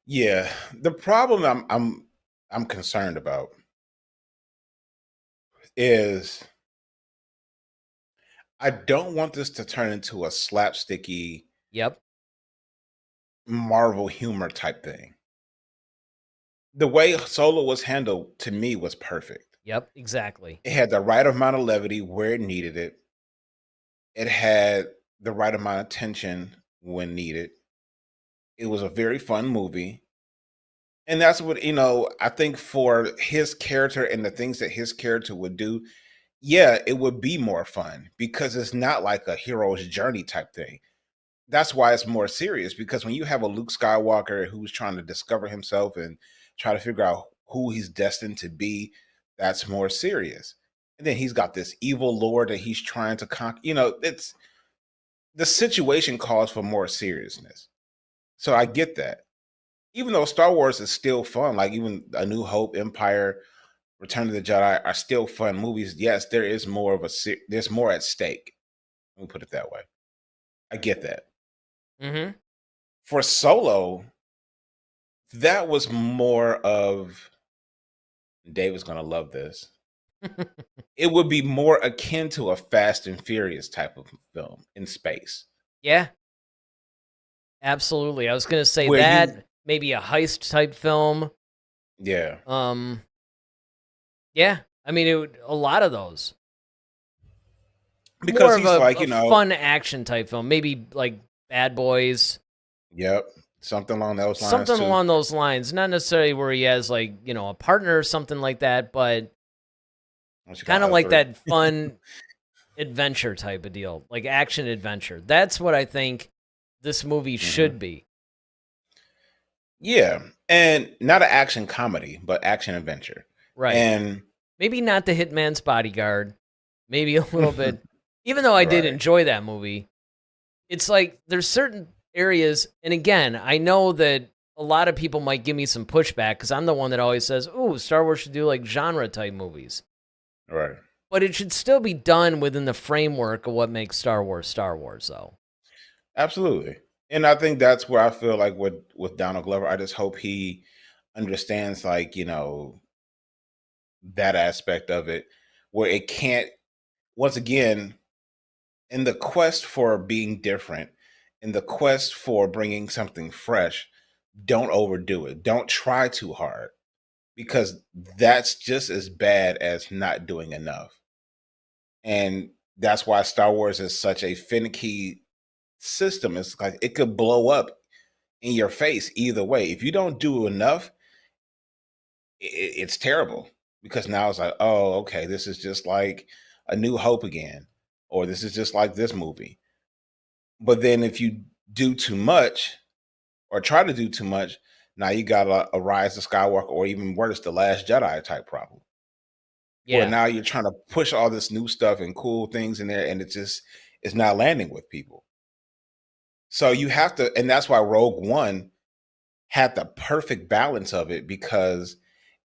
Yeah, the problem I'm concerned about is I don't want this to turn into a slapsticky Yep. Marvel humor type thing. The way Solo was handled to me was perfect. Yep, exactly. It had the right amount of levity where it needed it. It had the right amount of tension when needed. It was a very fun movie. And that's what, I think for his character and the things that his character would do, yeah, it would be more fun because it's not like a hero's journey type thing. That's why it's more serious because when you have a Luke Skywalker who's trying to discover himself and try to figure out who he's destined to be, that's more serious. And then he's got this evil lord that he's trying to conquer. It's the situation calls for more seriousness. So I get that. Even though Star Wars is still fun, like even A New Hope, Empire, Return of the Jedi are still fun movies. Yes, there is more of there's more at stake. Let me put it that way. I get that. Mm-hmm. For Solo, that was more of Dave is gonna love this. It would be more akin to a Fast and Furious type of film in space. Yeah. Absolutely. I was gonna say Where that maybe a heist type film. Yeah. Yeah. I mean, a lot of those. Because More he's of like, a fun action type film. Maybe like Bad Boys. Yep. Something along those lines Something too. along those lines. Not necessarily where he has like, a partner or something like that, but What you kind call of it, like three. that fun adventure type of deal, like action adventure. That's what I think this movie Hmm. should be. Yeah, and not an action comedy, but action adventure. Right. And Maybe not the Hitman's Bodyguard. Maybe a little bit. Even though I did right, enjoy that movie, it's like there's certain areas, and again, I know that a lot of people might give me some pushback because I'm the one that always says, "Ooh, Star Wars should do like genre type movies," right, but it should still be done within the framework of what makes Star Wars, though. absolutely. And I think that's where I feel like with Donald Glover, I just hope he understands, like, that aspect of it, where it can't. Once again, in the quest for being different, in the quest for bringing something fresh, don't overdo it. Don't try too hard, because that's just as bad as not doing enough. And that's why Star Wars is such a finicky system. It's like it could blow up in your face either way. If you don't do enough, it's terrible, because now it's like, oh, okay, this is just like A New Hope again, or this is just like this movie. But then if you do too much or try to do too much, now you got a Rise of Skywalker, or even worse, The Last Jedi type problem, where Yeah. now you're trying to push all this new stuff and cool things in there, and it's not landing with people. So you have to, and that's why Rogue One had the perfect balance of it, because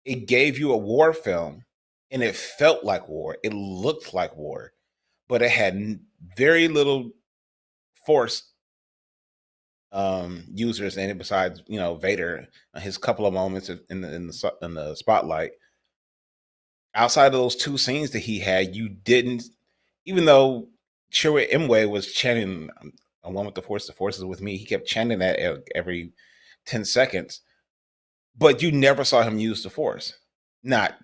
it gave you a war film and it felt like war. It looked like war, but it had very little force users in it besides, Vader, his couple of moments in the spotlight. Outside of those two scenes that he had, you didn't, even though Chirrut Imwe was chanting, "I one with the force is with me." He kept chanting that every 10 seconds, but you never saw him use the force. Not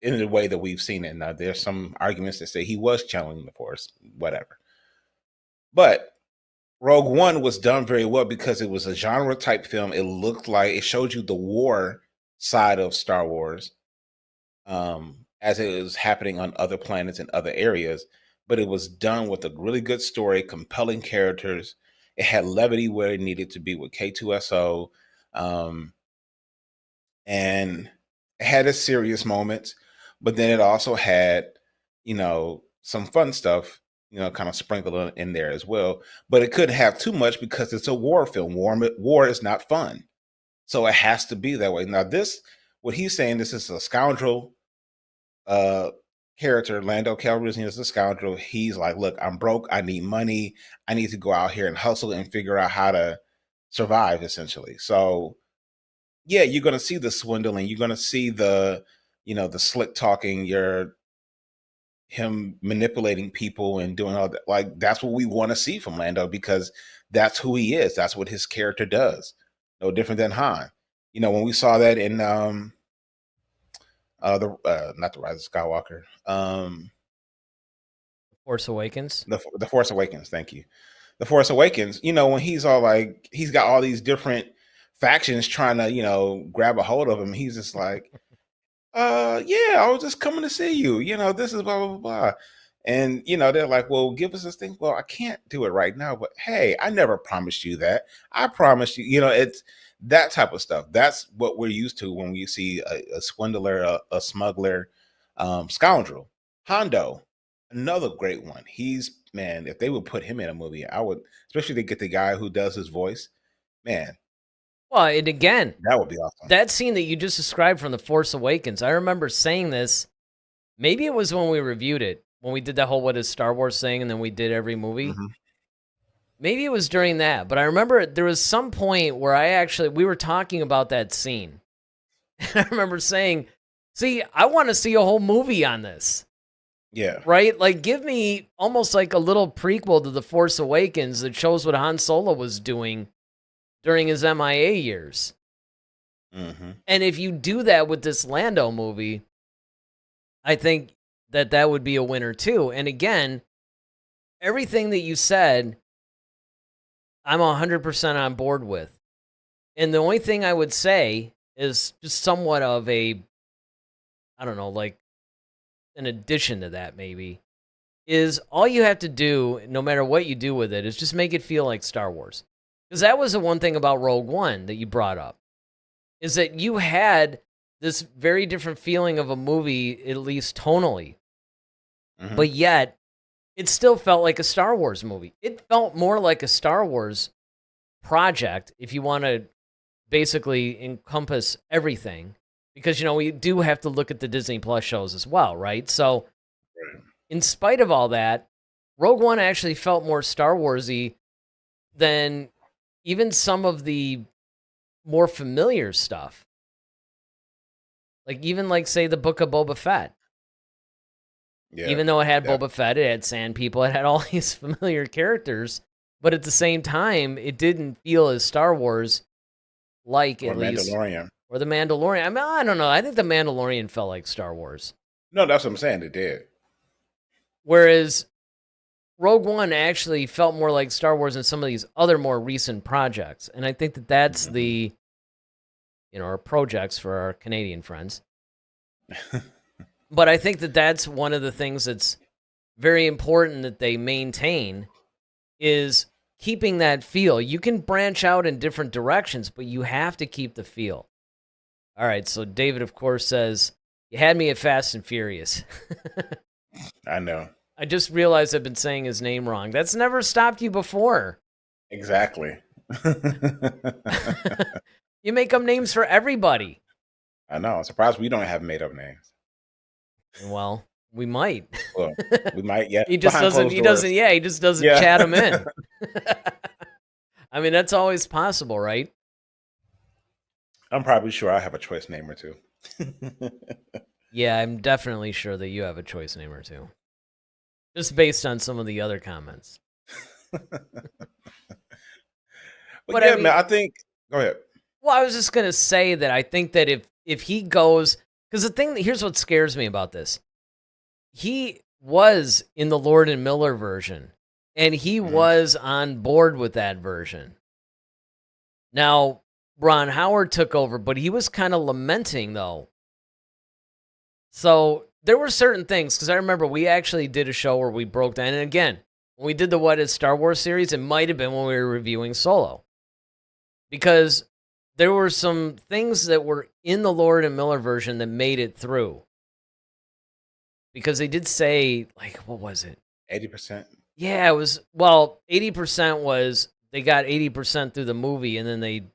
in the way that we've seen it. Now, there's some arguments that say he was channeling the force, whatever. But Rogue One was done very well because it was a genre type film. It looked like it showed you the war side of Star Wars, as it was happening on other planets and other areas. But it was done with a really good story, compelling characters. It had levity where it needed to be with K2SO. Um, and it had its serious moments, but then it also had, some fun stuff, kind of sprinkled in there as well. But it couldn't have too much because it's a war film. War is not fun, so it has to be that way. Now, what he's saying, this is a scoundrel uh character. Lando Calrissian is a scoundrel. He's like, look, I'm broke. I need money. I need to go out here and hustle and figure out how to survive, essentially. So yeah, you're going to see the swindling. You're going to see the slick talking. Him manipulating people and doing all that. Like, that's what we want to see from Lando, because that's who he is. That's what his character does. No different than Han. When we saw that in the not the Rise of Skywalker, Force Awakens. the Force Awakens. Thank you. The Force Awakens. When he's all like, he's got all these different factions trying to grab a hold of him. He's just like, yeah, I was just coming to see you. This is blah, blah, blah, blah. And, they're like, well, give us this thing. Well, I can't do it right now, but hey, I never promised you that. I promised you, it's that type of stuff. That's what we're used to when we see a swindler, a smuggler, scoundrel. Hondo, another great one. Man, if they would put him in a movie, I would, especially to get the guy who does his voice, man, Well, and again, that would be awesome. that scene that you just described from The Force Awakens, I remember saying this. Maybe it was when we reviewed it, when we did that whole "What is Star Wars" thing, and then we did every movie. Hmm. Maybe it was during that, but I remember there was some point where we were talking about that scene. And I remember saying, see, I want to see a whole movie on this, Yeah. right? Like, give me almost like a little prequel to The Force Awakens that shows what Han Solo was doing during his MIA years. Hmm. And if you do that with this Lando movie, I think that would be a winner too. And again, everything that you said, I'm 100% on board with. And the only thing I would say is just somewhat of a, I don't know, like an addition to that maybe, is all you have to do, no matter what you do with it, is just make it feel like Star Wars. Because that was the one thing about Rogue One that you brought up, is that you had this very different feeling of a movie, at least tonally, but yet it still felt like a Star Wars movie. It felt more like a Star Wars project, if you want to basically encompass everything, because we do have to look at the Disney Plus shows as well, right? So in spite of all that, Rogue One actually felt more Star Warsy than even some of the more familiar stuff. Like even like say the Book of Boba Fett. Yeah. Even though it had Boba Fett, it had Sand People, it had all these familiar characters, but at the same time, it didn't feel as Star Wars like, Or at least. Mandalorian. Or the Mandalorian. I mean, I don't know. I think the Mandalorian felt like Star Wars. No, that's what I'm saying. It did. Whereas Rogue One actually felt more like Star Wars than some of these other more recent projects. And I think that that's the, our projects for our Canadian friends. But I think that that's one of the things that's very important that they maintain is keeping that feel. You can branch out in different directions, but you have to keep the feel. All right, so David, of course, says, you had me at Fast and Furious. I know. I just realized I've been saying his name wrong. That's never stopped you before. Exactly. You make up names for everybody. I know. I'm surprised we don't have made up names. Well, we might. Well, we might, yeah. He just doesn't. He doesn't. Yeah, he just doesn't chat them in. I mean, that's always possible, right? I'm probably sure I have a choice name or two. Yeah, I'm definitely sure that you have a choice name or two, just based on some of the other comments. But yeah, I mean, man, I think. Go ahead. Well, I was just gonna say that I think that if he goes, because here's what scares me about this. He was in the Lord and Miller version, and he was on board with that version. Now, Ron Howard took over, but he was kind of lamenting, though. So there were certain things, because I remember we actually did a show where we broke down, and again, when we did the What Is Star Wars series, it might have been when we were reviewing Solo. Because there were some things that were in the Lord and Miller version that made it through. Because they did say, like, what was it? 80%? Yeah, it was, well, 80% was they got 80% through the movie, and then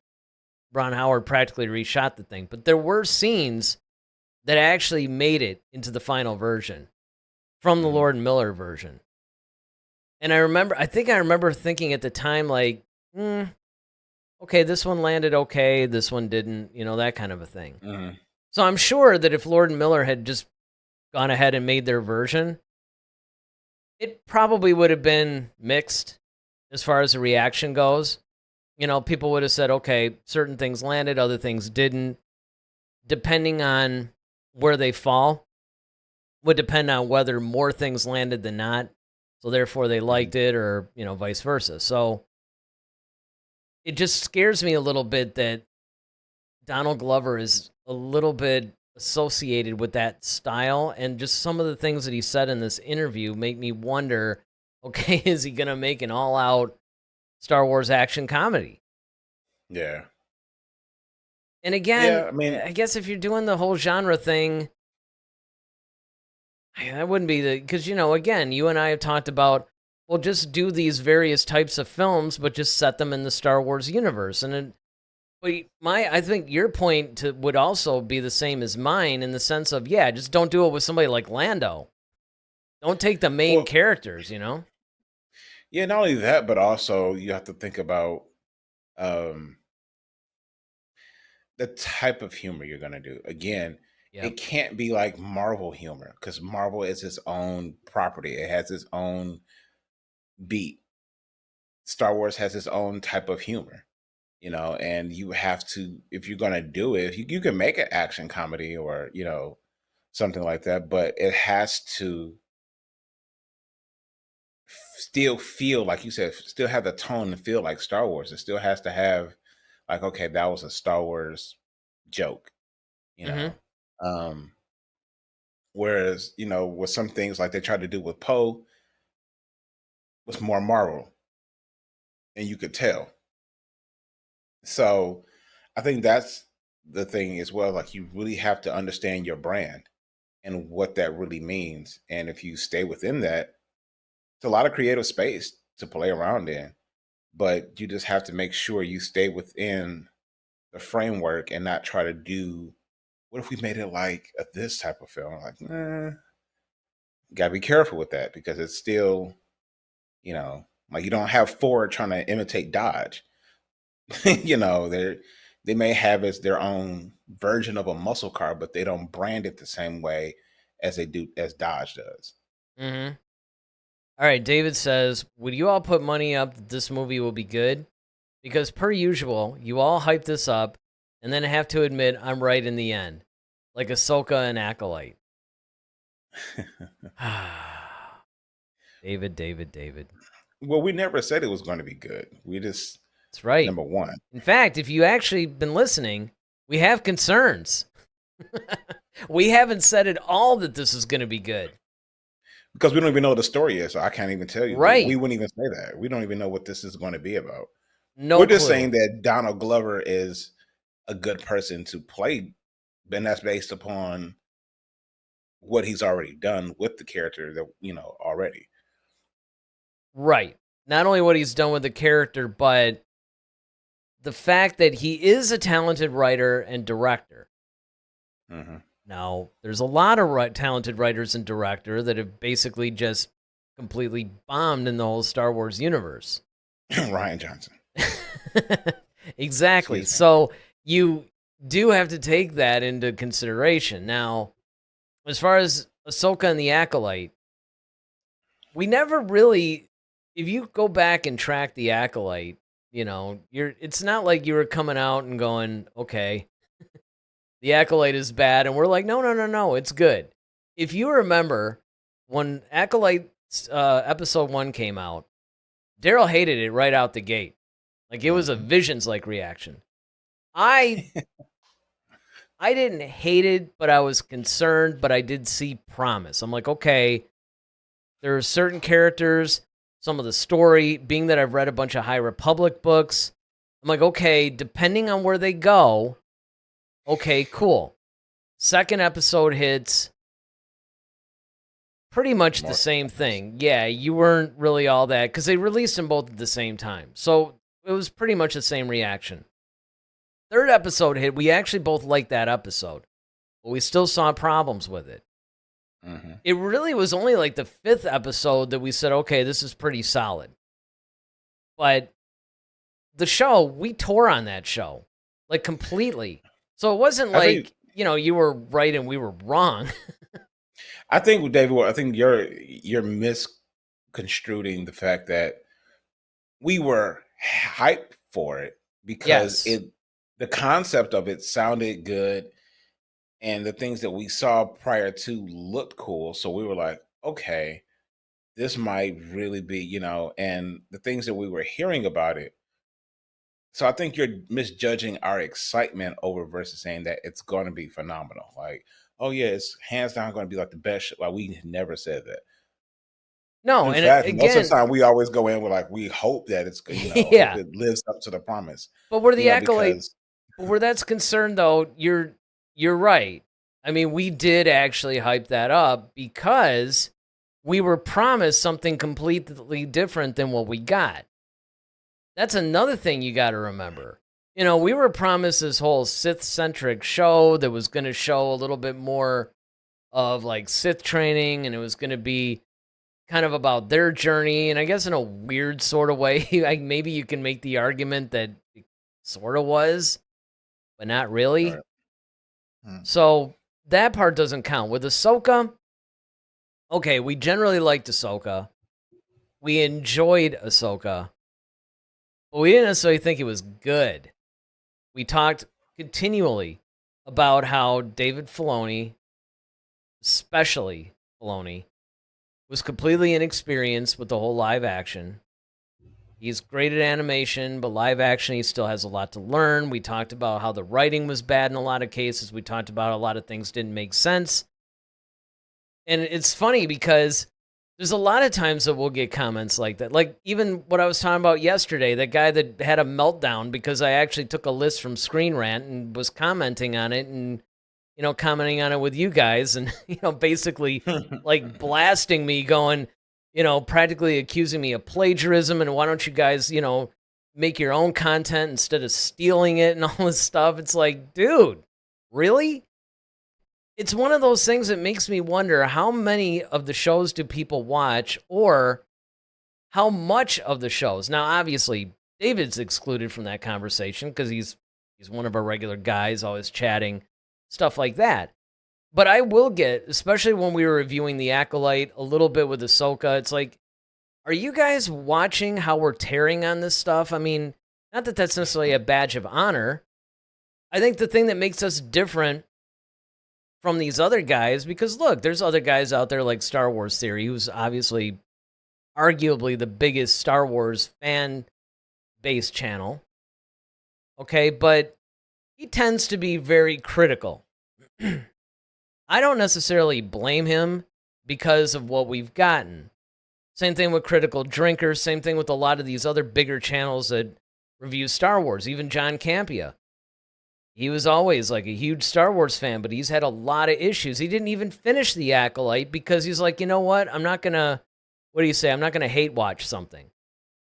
Ron Howard practically reshot the thing. But there were scenes that actually made it into the final version from the Lord and Miller version. And I think I remember thinking at the time, like, okay, this one landed okay, this one didn't, that kind of a thing. So I'm sure that if Lord and Miller had just gone ahead and made their version, it probably would have been mixed as far as the reaction goes. People would have said, okay, certain things landed, other things didn't. Depending on where they fall, would depend on whether more things landed than not. So therefore they liked it, or, vice versa. So it just scares me a little bit that Donald Glover is a little bit associated with that style, and just some of the things that he said in this interview make me wonder, okay, is he going to make an all-out Star Wars action comedy? Yeah. And again, yeah, I mean, I guess if you're doing the whole genre thing, that wouldn't be because, again, you and I have talked about, well, just do these various types of films, but just set them in the Star Wars universe. And I think your point would also be the same as mine, in the sense of, yeah, just don't do it with somebody like Lando. Don't take the main characters, Yeah, not only that, but also you have to think about the type of humor you're going to do. Again, it can't be like Marvel humor, because Marvel is its own property. It has its own beat. Star Wars has its own type of humor, and you have to, if you're going to do it, you can make an action comedy or, something like that, but it has to still feel, like you said, still have the tone and feel like Star Wars. It still has to have like, okay, that was a Star Wars joke, you know. Mm-hmm. Um, Whereas, with some things like they tried to do with Poe was more Marvel, and you could tell. So I think that's the thing as well. Like you really have to understand your brand and what that really means. And if you stay within that, it's a lot of creative space to play around in. But you just have to make sure you stay within the framework and not try to do what if we made it like this type of film? Like, gotta be careful with that because it's still, like you don't have Ford trying to imitate Dodge. They may have as their own version of a muscle car, but they don't brand it the same way as Dodge does. Mm-hmm. All right, David says, would you all put money up that this movie will be good? Because per usual, you all hype this up and then have to admit I'm right in the end. Like Ahsoka and Acolyte. David. Well, we never said it was going to be good. We just That's right. number one. In fact, if you actually been listening, we have concerns. We haven't said at all that this is going to be good. Because we don't even know what the story is, so I can't even tell you. Right. We wouldn't even say that. We don't even know what this is going to be about. No We're just clue. saying that Donald Glover is a good person to play, and that's based upon what he's already done with the character that, already. Right. Not only what he's done with the character, but the fact that he is a talented writer and director. Mm-hmm. Now, there's a lot of talented writers and director that have basically just completely bombed in the whole Star Wars universe. Rian Johnson. Exactly. So you do have to take that into consideration. Now, as far as Ahsoka and the Acolyte, we never really, if you go back and track the Acolyte, it's not like you were coming out and going, okay, the Acolyte is bad, and we're like, no, it's good. If you remember, when Acolyte episode 1 came out, Daryl hated it right out the gate. Like, it was a Visions-like reaction. I didn't hate it, but I was concerned, but I did see promise. I'm like, okay, there are certain characters, some of the story, being that I've read a bunch of High Republic books, I'm like, okay, depending on where they go, okay, cool. Second episode hits, pretty much the same thing. Yeah, you weren't really all that, because they released them both at the same time. So it was pretty much the same reaction. Third episode hit, we actually both liked that episode, but we still saw problems with it. Mm-hmm. It really was only like the 5th episode that we said, okay, this is pretty solid. But the show, we tore on that show, like completely. So it wasn't like, you were right and we were wrong. I think with David, I think you're misconstruing the fact that we were hyped for it because the concept of it sounded good and the things that we saw prior to looked cool. So we were like, okay, this might really be, and the things that we were hearing about it. So I think you're misjudging our excitement over versus saying that it's going to be phenomenal. Like, oh yeah, it's hands down going to be like the best. Like we never said that. No, in fact, most of the time we always go in with like we hope that it's hope it lives up to the promise. But where the Acolyte, where that's concerned, though, you're right. I mean, we did actually hype that up because we were promised something completely different than what we got. That's another thing you got to remember. We were promised this whole Sith-centric show that was going to show a little bit more of like Sith training, and it was going to be kind of about their journey, and I guess in a weird sort of way, maybe you can make the argument that it sort of was, but not really. Right. So that part doesn't count. With Ahsoka, okay, we generally liked Ahsoka. We enjoyed Ahsoka. But we didn't necessarily think it was good. We talked continually about how David Filoni, especially Filoni, was completely inexperienced with the whole live action. He's great at animation, but live action, he still has a lot to learn. We talked about how the writing was bad in a lot of cases. We talked about a lot of things didn't make sense. And it's funny because there's a lot of times that we'll get comments like that. Like even what I was talking about yesterday, that guy that had a meltdown because I actually took a list from Screen Rant and was commenting on it and, commenting on it with you guys and, basically like blasting me going, practically accusing me of plagiarism and why don't you guys, make your own content instead of stealing it and all this stuff. It's like, dude, really? It's one of those things that makes me wonder how many of the shows do people watch or how much of the shows. Now, obviously, David's excluded from that conversation because he's one of our regular guys, always chatting, stuff like that. But I will get, especially when we were reviewing The Acolyte, a little bit with Ahsoka, it's like, are you guys watching how we're tearing on this stuff? I mean, not that that's necessarily a badge of honor. I think the thing that makes us different from these other guys, because look, there's other guys out there like Star Wars Theory, who's obviously arguably the biggest Star Wars fan base channel. Okay, but he tends to be very critical. I don't necessarily blame him because of what we've gotten. Same thing with Critical Drinker, same thing with a lot of these other bigger channels that review Star Wars, even John Campea. He was always like a huge Star Wars fan, but he's had a lot of issues. He didn't even finish The Acolyte because he's like, you know what? I'm not going to, what do you say? I'm not going to hate watch something.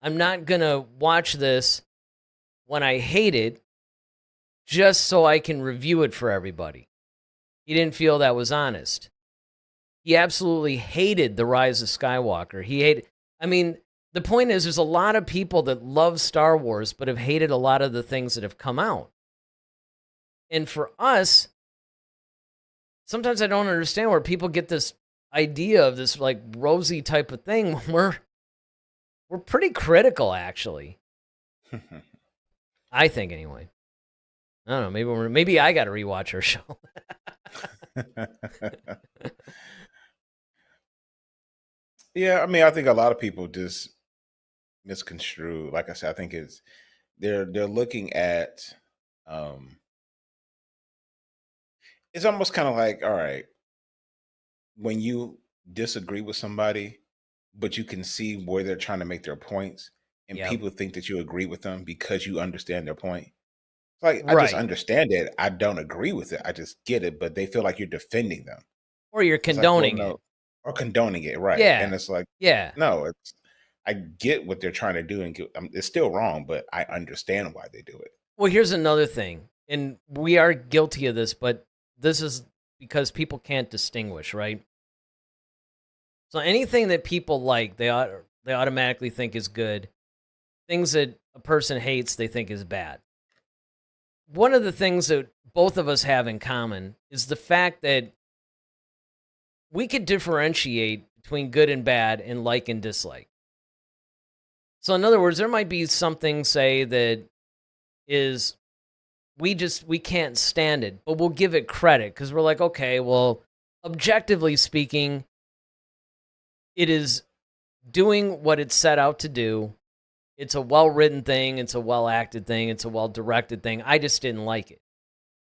I'm not going to watch this when I hate it just so I can review it for everybody. He didn't feel that was honest. He absolutely hated The Rise of Skywalker. The point is there's a lot of people that love Star Wars but have hated a lot of the things that have come out. And for us, sometimes I don't understand where people get this idea of this like rosy type of thing when we're pretty critical, actually. I think anyway. I don't know. Maybe I got to rewatch our show. Yeah, I think a lot of people just misconstrue. Like I said, I think they're looking at. It's almost kind of like, all right, when you disagree with somebody, but you can see where they're trying to make their points, and Yep. people think that you agree with them because you understand their point. It's like, I just Right. understand it. I don't agree with it. I just get it, but they feel like you're defending them. Or you're It's like, well, condoning it. no, or condoning it, right? Yeah. And it's like, Yeah. no, I get what they're trying to do, and it's still wrong, but I understand why they do it. Well, here's another thing, and we are guilty of this, but this is because people can't distinguish, right? So anything that people like, they automatically think is good. Things that a person hates, they think is bad. One of the things that both of us have in common is the fact that we could differentiate between good and bad and like and dislike. So in other words, there might be something, say, that is we can't stand it, but we'll give it credit because we're like, okay, well, objectively speaking, it is doing what it's set out to do. It's a well-written thing. It's a well-acted thing. It's a well-directed thing. I just didn't like it.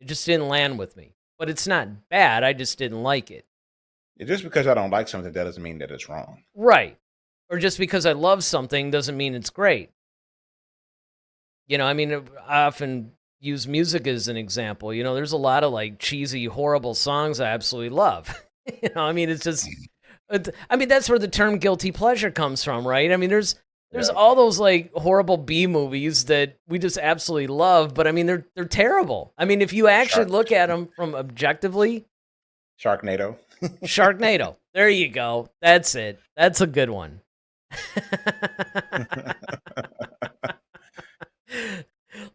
It just didn't land with me. But it's not bad. I just didn't like it. Just because I don't like something, that doesn't mean that it's wrong. Right. Or just because I love something doesn't mean it's great. I often use music as an example. There's a lot of like cheesy, horrible songs I absolutely love. It's just, that's where the term guilty pleasure comes from, right? There's all those like horrible B movies that we just absolutely love, but they're terrible. If you actually look at them from objectively, Sharknado. Sharknado. There you go. That's it. That's a good one.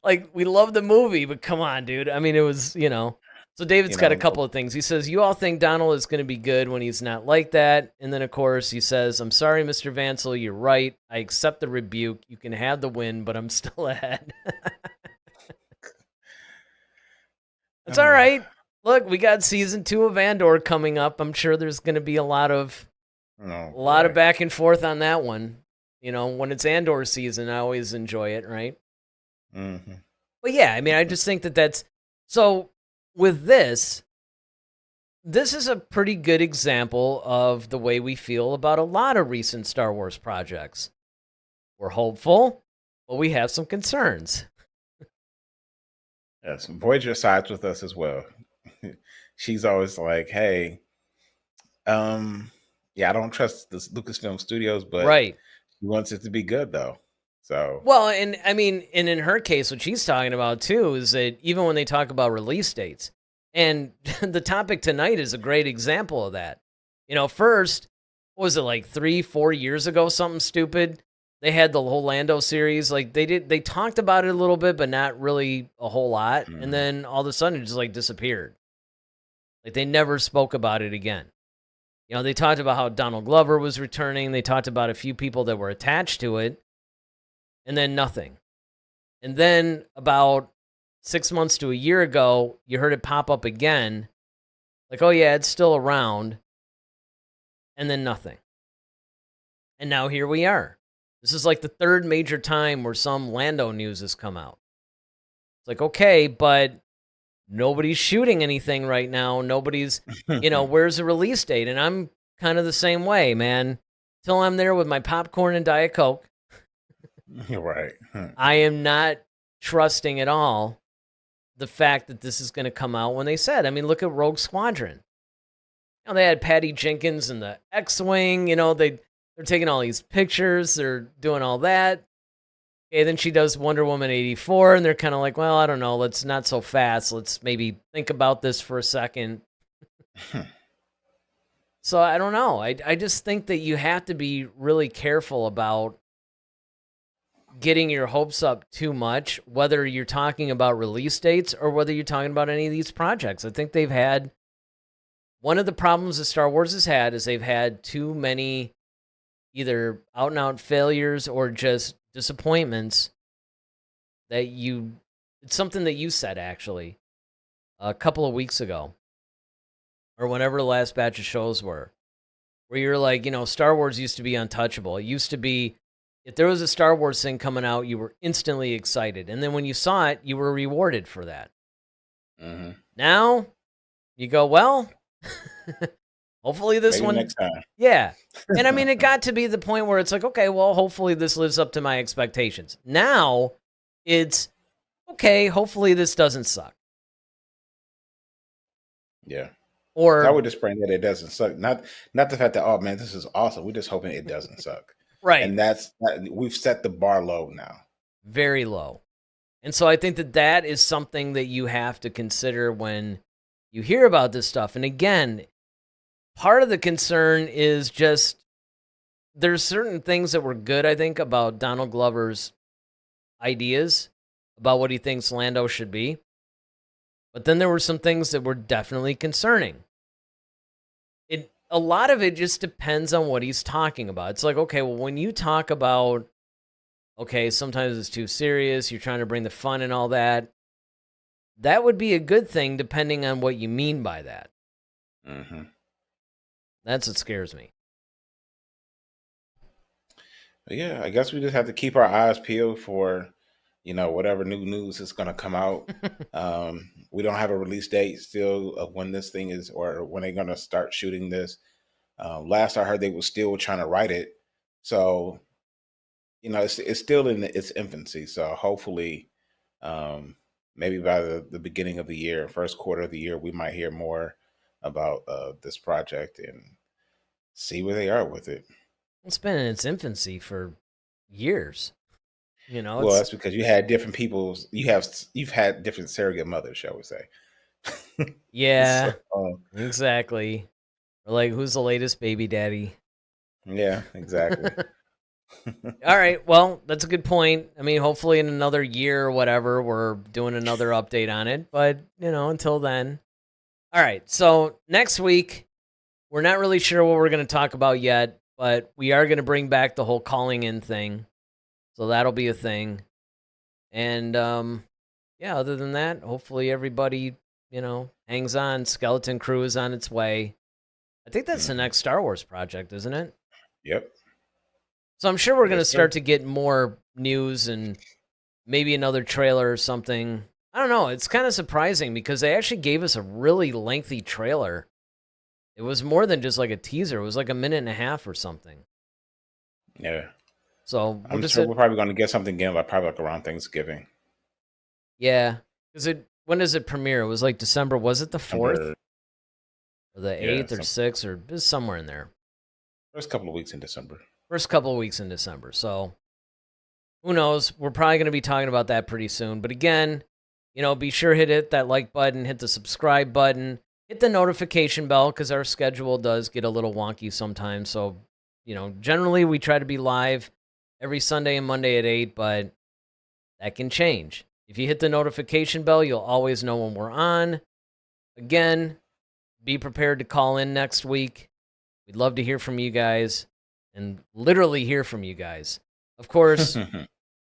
Like, we love the movie, but come on, dude. It was, So David's got a couple of things. He says, you all think Donald is going to be good when he's not like that. And then, of course, he says, I'm sorry, Mr. Vansel, you're right. I accept the rebuke. You can have the win, but I'm still ahead. It's all right. Look, we got season 2 of Andor coming up. I'm sure there's going to be a lot of back and forth on that one. when it's Andor season, I always enjoy it, right? Mm-hmm. But yeah, I mean, I just think that that's so. With this is a pretty good example of the way we feel about a lot of recent Star Wars projects. We're hopeful, but we have some concerns. Yes, Voyager sides with us as well. She's always like, "Hey, yeah, I don't trust the Lucasfilm Studios, but Right. she wants it to be good though." So, Well, and I mean, and in her case, what she's talking about too is that even when they talk about release dates, and the topic tonight is a great example of that. First, what was it like 3-4 years ago, something stupid? They had the whole Lando series. Like they talked about it a little bit, but not really a whole lot. And then all of a sudden it just like disappeared. Like they never spoke about it again. They talked about how Donald Glover was returning. They talked about a few people that were attached to it. And then nothing. And then about 6 months to a year ago, you heard it pop up again. Like, oh yeah, it's still around. And then nothing. And now here we are. This is like the third major time where some Lando news has come out. It's like, okay, but nobody's shooting anything right now. Nobody's, where's the release date? And I'm kind of the same way, man. Till I'm there with my popcorn and Diet Coke. right. I am not trusting at all the fact that this is going to come out when they said. I mean, look at Rogue Squadron. They had Patty Jenkins and the X-Wing. They're taking all these pictures. They're doing all that. Okay, then she does Wonder Woman 84, and they're kind of like, well, I don't know. Let's not so fast. Let's maybe think about this for a second. So I don't know. I just think that you have to be really careful about getting your hopes up too much, whether you're talking about release dates or whether you're talking about any of these projects. I think they've had one of the problems that Star Wars has had is they've had too many either out and out failures or just disappointments that it's something that you said actually a couple of weeks ago or whenever the last batch of shows were, where you're like, Star Wars used to be untouchable. It used to be, if there was a Star Wars thing coming out, you were instantly excited. And then when you saw it, you were rewarded for that. Mm-hmm. Now, you go, well, hopefully this Maybe one. next time. Yeah. And I mean, it got to be the point where it's like, okay, well, hopefully this lives up to my expectations. Now, it's, okay, hopefully this doesn't suck. Yeah. Or I would just pray that it doesn't suck. Not the fact that, oh man, this is awesome. We're just hoping it doesn't suck. right. And we've set the bar low now. Very low. And so I think that is something that you have to consider when you hear about this stuff. And again, part of the concern is just there's certain things that were good, I think, about Donald Glover's ideas about what he thinks Lando should be. But then there were some things that were definitely concerning. A lot of it just depends on what he's talking about. It's like, okay, well, when you talk about, okay, sometimes it's too serious, you're trying to bring the fun and all that, that would be a good thing depending on what you mean by that. Mm-hmm. That's what scares me. But yeah, I guess we just have to keep our eyes peeled for, whatever new news is going to come out. We don't have a release date still of when this thing is or when they're going to start shooting this. Last I heard, they were still trying to write it. So, it's still in its infancy. So hopefully, maybe by the beginning of the year, first quarter of the year, we might hear more about this project and see where they are with it. It's been in its infancy for years. Well, that's because you had different people's. You've had different surrogate mothers, shall we say? Yeah, exactly. Or like, who's the latest baby daddy? Yeah, exactly. All right, well, that's a good point. I mean, hopefully in another year or whatever, we're doing another update on it. But until then. All right, so next week, we're not really sure what we're going to talk about yet, but we are going to bring back the whole calling in thing. So that'll be a thing. And, yeah, other than that, hopefully everybody, hangs on. Skeleton Crew is on its way. I think that's the next Star Wars project, isn't it? Yep. So I'm sure we're going to start to get more news and maybe another trailer or something. I don't know. It's kind of surprising because they actually gave us a really lengthy trailer. It was more than just like a teaser. It was like a minute and a half or something. Yeah. So I'm sure we're probably going to get something again, probably like around Thanksgiving. Yeah. When does it premiere? It was like December. Was it the 4th? Or the 8th or 6th or just somewhere in there? First couple of weeks in December. First couple of weeks in December. So who knows? We're probably going to be talking about that pretty soon. But again, be sure to hit that like button, hit the subscribe button, hit the notification bell because our schedule does get a little wonky sometimes. So, generally we try to be live every Sunday and Monday at 8, but that can change. If you hit the notification bell, you'll always know when we're on. Again, be prepared to call in next week. We'd love to hear from you guys and literally hear from you guys. Of course,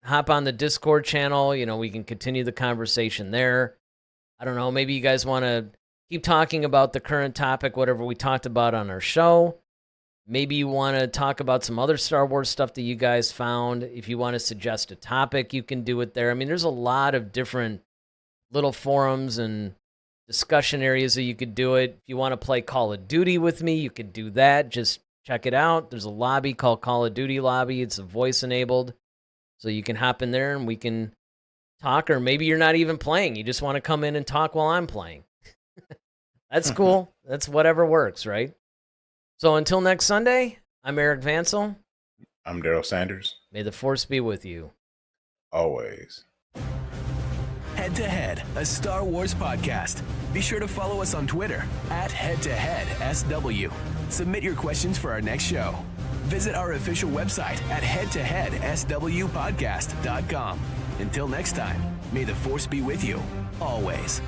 hop on the Discord channel. We can continue the conversation there. I don't know. Maybe you guys want to keep talking about the current topic, whatever we talked about on our show. Maybe you want to talk about some other Star Wars stuff that you guys found. If you want to suggest a topic, you can do it there. I mean, there's a lot of different little forums and discussion areas that you could do it. If you want to play Call of Duty with me, you could do that. Just check it out. There's a lobby called Call of Duty Lobby. It's voice enabled. So you can hop in there and we can talk, or maybe you're not even playing. You just want to come in and talk while I'm playing. That's cool. That's whatever works, right? So until next Sunday, I'm Eric Vansel. I'm Daryl Sanders. May the Force be with you. Always. Head to Head, a Star Wars podcast. Be sure to follow us on Twitter @HeadToHeadSW. Submit your questions for our next show. Visit our official website at headtoheadswpodcast.com. Until next time, may the Force be with you, always.